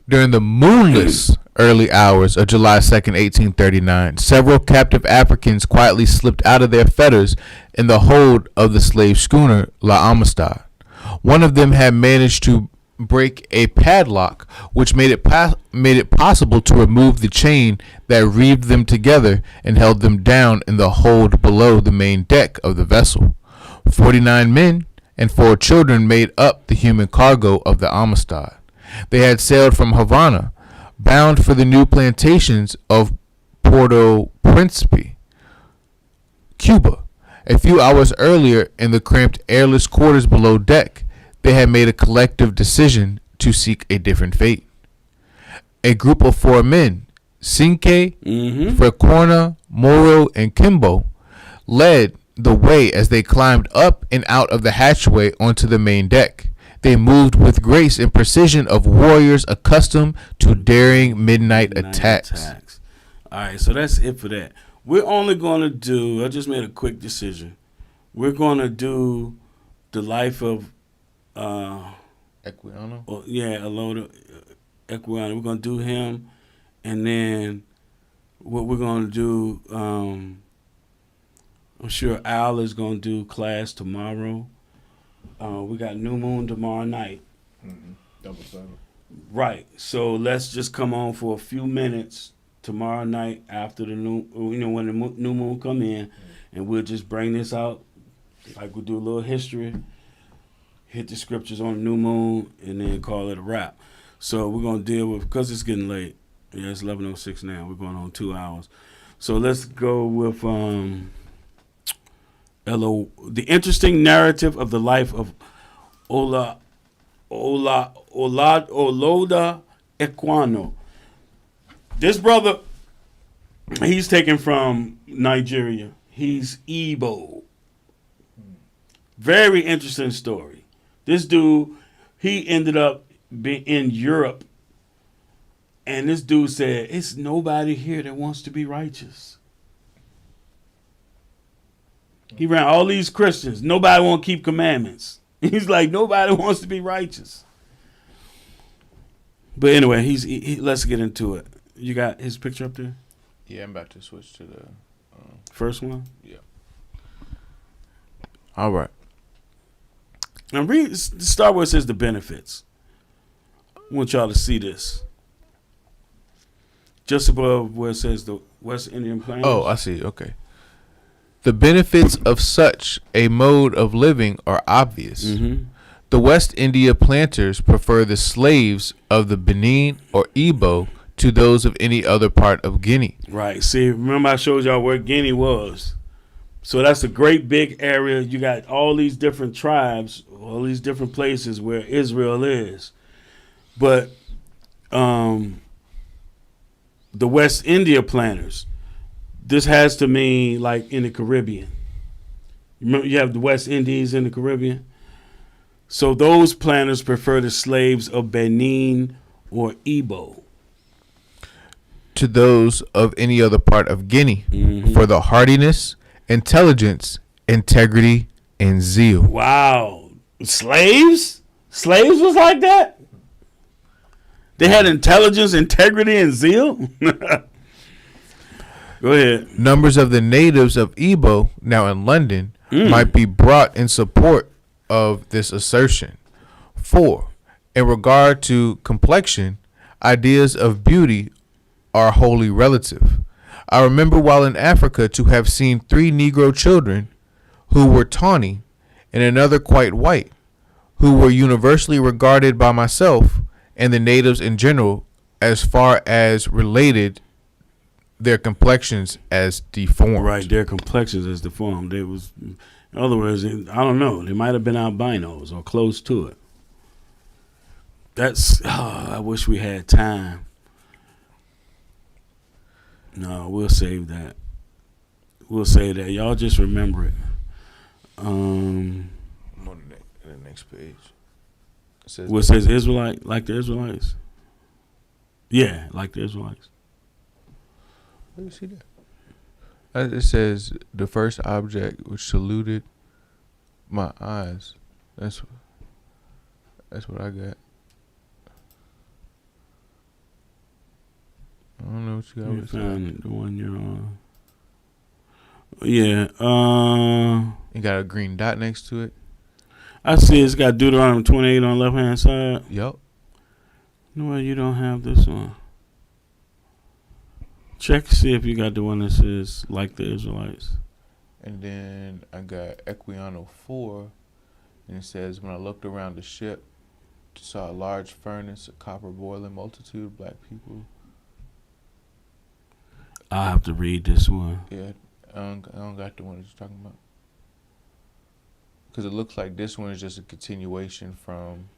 During the moonless early hours of July 2nd, 1839, several captive Africans quietly slipped out of their fetters in the hold of the slave schooner La Amistad. One of them had managed to break a padlock, which made it possible to remove the chain that reeved them together and held them down in the hold below the main deck of the vessel. 49 men and 4 children made up the human cargo of the Amistad. They had sailed from Havana, bound for the new plantations of Puerto Principe, Cuba. A few hours earlier, in the cramped airless quarters below deck, they had made a collective decision to seek a different fate. A group of 4 men, Cinque, Frecorna, Moro, and Kimbo, led the way as they climbed up and out of the hatchway onto the main deck. They moved with grace and precision of warriors accustomed to daring midnight attacks. All right, so that's it for that. We're only going to do, I just made a quick decision. We're going to do the life of, Equiano? Aloda Equiano. We're going to do him. And then what we're going to do, I'm sure Al is going to do class tomorrow. We got New Moon tomorrow night. Mm-hmm. Double 7. Right. So let's just come on for a few minutes tomorrow night after the when the new moon come in, and we'll just bring this out. Like we'll do a little history, hit the scriptures on the new moon, and then call it a wrap. So we're going to deal with, because it's getting late. Yeah, it's 11:06 now. We're going on 2 hours. So let's go with the interesting narrative of the life of Oloda Equiano. This brother, he's taken from Nigeria. He's Igbo. Very interesting story. This dude, he ended up being in Europe, and this dude said, "It's nobody here that wants to be righteous." He ran all these Christians. Nobody want to keep commandments. He's like, nobody wants to be righteous. But anyway, let's get into it. You got his picture up there? Yeah, I'm about to switch to the first one? Yeah. All right. Now read, start where it says the benefits. I want y'all to see this. Just above where it says the West Indian Plains. Oh, I see. Okay. The benefits of such a mode of living are obvious. Mm-hmm. The West India planters prefer the slaves of the Benin or Igbo to those of any other part of Guinea. Right. See, remember I showed y'all where Guinea was. So that's a great big area. You got all these different tribes, all these different places where Israel is. But the West India planters, this has to mean like in the Caribbean. Remember, you have the West Indies in the Caribbean. So those planters prefer the slaves of Benin or Igbo to those of any other part of Guinea mm-hmm. for the hardiness, intelligence, integrity, and zeal. Wow. Slaves? Slaves was like that? They had intelligence, integrity, and zeal? Go ahead. Numbers of the natives of Igbo, now in London, might be brought in support of this assertion. 4. In regard to complexion, ideas of beauty are wholly relative. I remember while in Africa to have seen 3 Negro children who were tawny and another quite white, who were universally regarded by myself and the natives in general as far as related their complexions as deformed. Right, their complexions as deformed. They was, in other words, I don't know, they might have been albinos or close to it. That's. Oh, I wish we had time. No, we'll save that. We'll save that. Y'all just remember it. I'm on the next page. It says, What says Israelite, like the Israelites? Yeah, like the Israelites. let me see that. It says the first object which saluted my eyes. That's what I got. I don't know what you got. You with that. found the one you're on. Yeah. You got a green dot next to it. I see it's got Deuteronomy 28 on the left hand side. Yup. No, you don't have this one. Check to see if you got the one that says like the Israelites. And then I got Equiano 4, and it says, when I looked around the ship, saw a large furnace, a copper boiling, multitude of black people. I'll have to read this one. Yeah, I don't got the one that you're talking about. Because it looks like this one is just a continuation from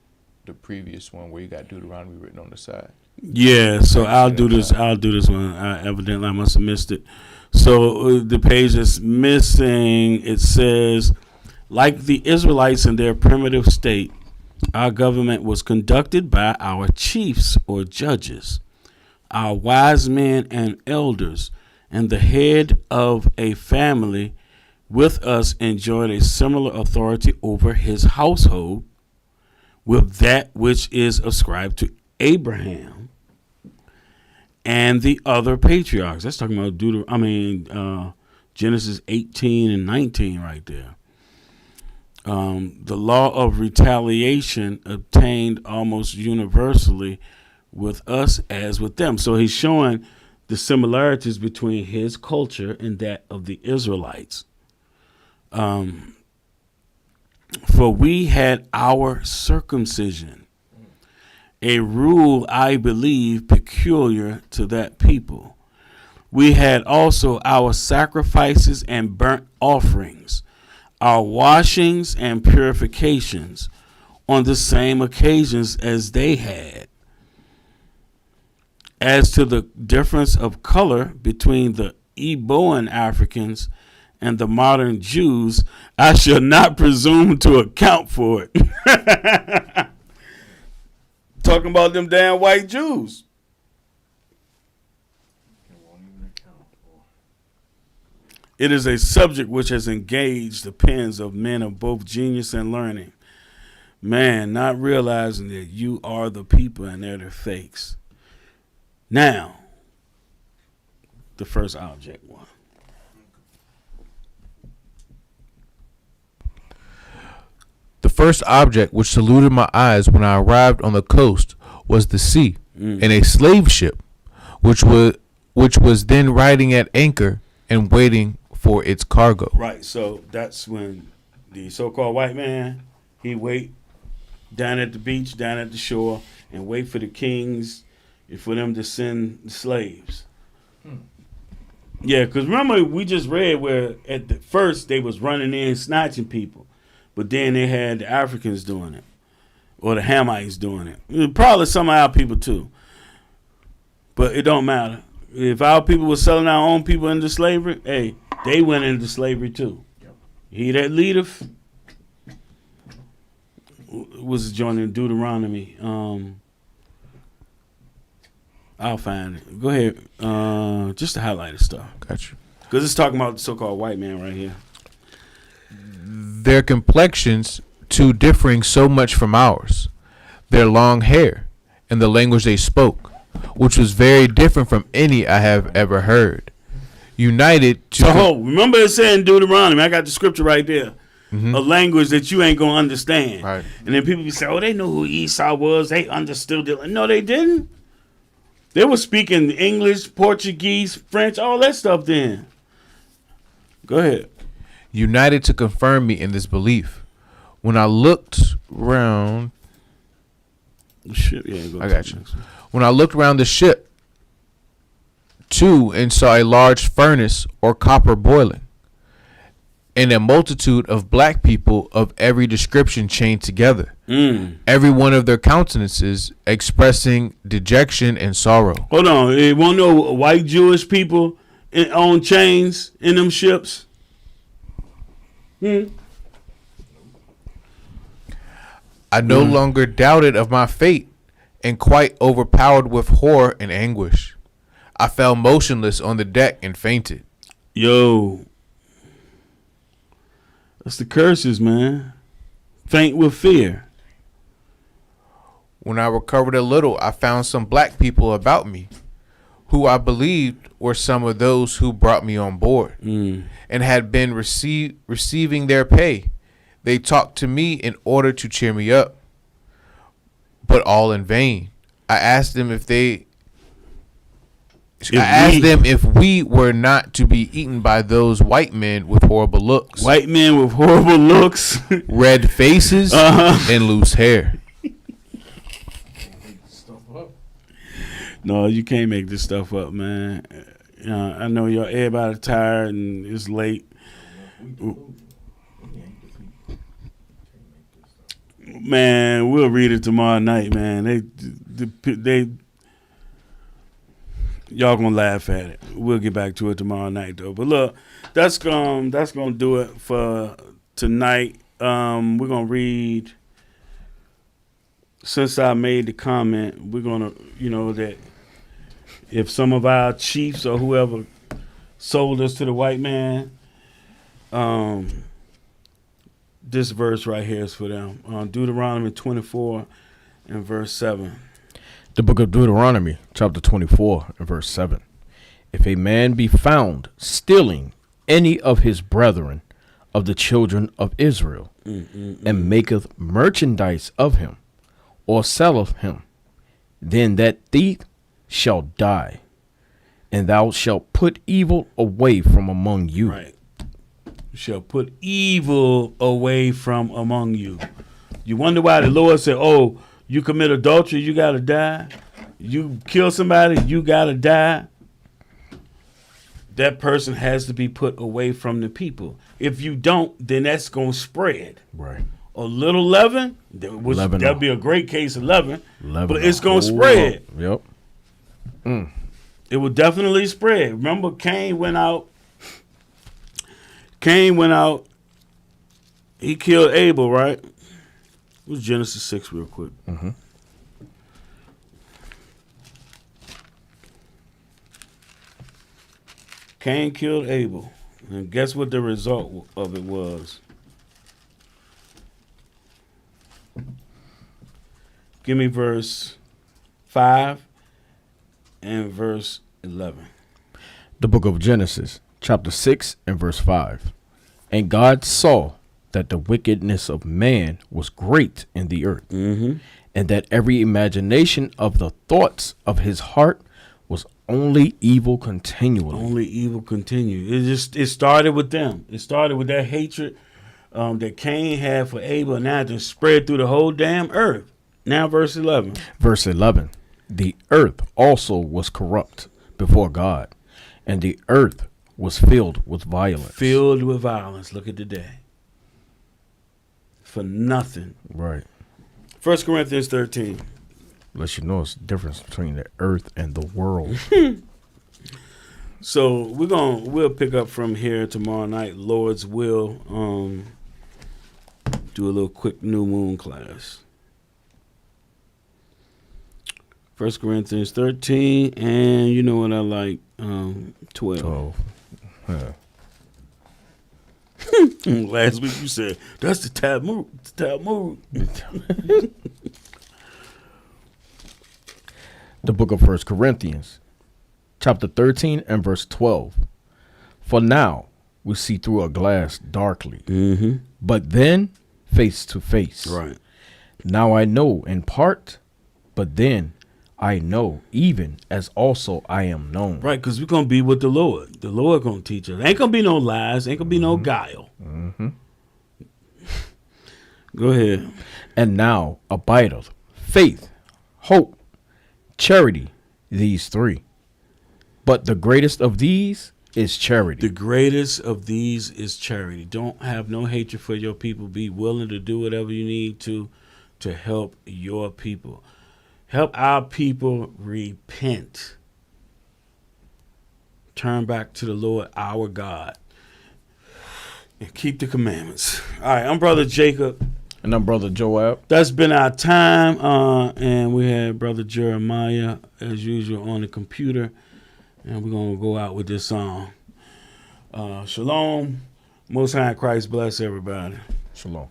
the previous one where you got Deuteronomy written on the side. Yeah, so I'll do this. I'll do this one. Evidently, I must have missed it. So the page that's missing, it says, like the Israelites in their primitive state, our government was conducted by our chiefs or judges, our wise men and elders, and the head of a family with us enjoyed a similar authority over his household with that which is ascribed to Abraham and the other patriarchs. That's talking about Genesis 18 and 19 right there. The law of retaliation obtained almost universally with us as with them. So he's showing the similarities between his culture and that of the Israelites. For we had our circumcision, a rule, I believe, peculiar to that people. We had also our sacrifices and burnt offerings, our washings and purifications on the same occasions as they had. As to the difference of color between the Eboan Africans and the modern Jews, I shall not presume to account for it. Talking about them damn white Jews. It is a subject which has engaged the pens of men of both genius and learning. Man, not realizing that you are the people and they're the fakes. Now, the first object one. The first object which saluted my eyes when I arrived on the coast was the sea, and a slave ship, which was then riding at anchor and waiting for its cargo. Right, so that's when the so-called white man, he wait down at the beach, down at the shore, and wait for the kings and for them to send the slaves. Yeah, because remember we just read where at the first they was running in snatching people, but then they had the Africans doing it, or the Hamites doing it. Probably some of our people too, but it don't matter. If our people were selling our own people into slavery, hey, they went into slavery too. Yep. He that leadeth was joining Deuteronomy. I'll find it. Go ahead. Just to highlight the stuff. Gotcha. Because it's talking about the so-called white man right here. Their complexions too differing so much from ours, their long hair, and the language they spoke, which was very different from any I have ever heard. United to... So, remember it said in Deuteronomy, I got the scripture right there, a language that you ain't going to understand. Right. And then people be saying, oh, they knew who Esau was. They understood it. No, they didn't. They were speaking English, Portuguese, French, all that stuff then. Go ahead. United to confirm me in this belief. When I looked round... Shit, yeah, go I got you. When I looked around the ship, too, and saw a large furnace or copper boiling, and a multitude of black people of every description chained together, every one of their countenances expressing dejection and sorrow. Hold on. You want to know white Jewish people on chains in them ships? I no longer doubted of my fate, and quite overpowered with horror and anguish, I fell motionless on the deck and fainted. Yo. That's the curses, man. Faint with fear. When I recovered a little, I found some black people about me, who I believed were some of those who brought me on board, and had been receiving their pay. They talked to me in order to cheer me up, but all in vain. I asked them if we were not to be eaten by those white men with horrible looks. White men with horrible looks. Red faces and loose hair. No, you can't make this stuff up, man. I know everybody tired and it's late. Man, we'll read it tomorrow night, man. They y'all gonna laugh at it. We'll get back to it tomorrow night, though. But look, that's gonna do it for tonight. We're gonna read. Since I made the comment, we're gonna, that if some of our chiefs or whoever sold us to the white man, this verse right here is for them. Deuteronomy 24 and verse 7. The book of Deuteronomy, chapter 24 and verse 7. If a man be found stealing any of his brethren of the children of Israel, and maketh merchandise of him, or selleth him, then that thief shall die, and thou shalt put evil away from among you. Right. You shall put evil away from among you. You wonder why the Lord said, oh, you commit adultery, you got to die. You kill somebody, you got to die. That person has to be put away from the people. If you don't, then that's going to spread. Right. A little leaven, that'd be a great case of leaven, but it's going to spread. Yep. It will definitely spread. Remember, Cain went out. He killed Abel, right? It was Genesis 6 real quick. Cain killed Abel. And guess what the result of it was? Give me verse 5 and verse 11. The book of Genesis, chapter 6 and verse 5. And God saw that the wickedness of man was great in the earth, and that every imagination of the thoughts of his heart was only evil continually. Only evil continued. It started with them. It started with that hatred that Cain had for Abel, and now it just spread through the whole damn earth. Now verse 11. Verse 11. The earth also was corrupt before God, and the earth was filled with violence. Filled with violence. Look at today. For nothing. Right. 1 Corinthians 13. Let you know it's the difference between the earth and the world. So we'll pick up from here tomorrow night, Lord's will. Do a little quick new moon class. 1 Corinthians 13, and you know what I like, 12. Yeah. Last week you said, that's the Talmud. The book of 1 Corinthians, chapter 13 and verse 12. For now we see through a glass darkly, but then face to face. Right. Now I know in part, but then I know even as also I am known. Right, because we're going to be with the Lord. The Lord going to teach us. Ain't going to be no lies. Ain't going to be no guile. Go ahead. And now abideth faith, hope, charity, these three. But the greatest of these is charity. The greatest of these is charity. Don't have no hatred for your people. Be willing to do whatever you need to help your people. Help our people repent. Turn back to the Lord our God. And keep the commandments. All right, I'm Brother Jacob. And I'm Brother Joab. That's been our time. And we had Brother Jeremiah, as usual, on the computer. And we're going to go out with this song. Shalom. Most High in Christ bless everybody. Shalom.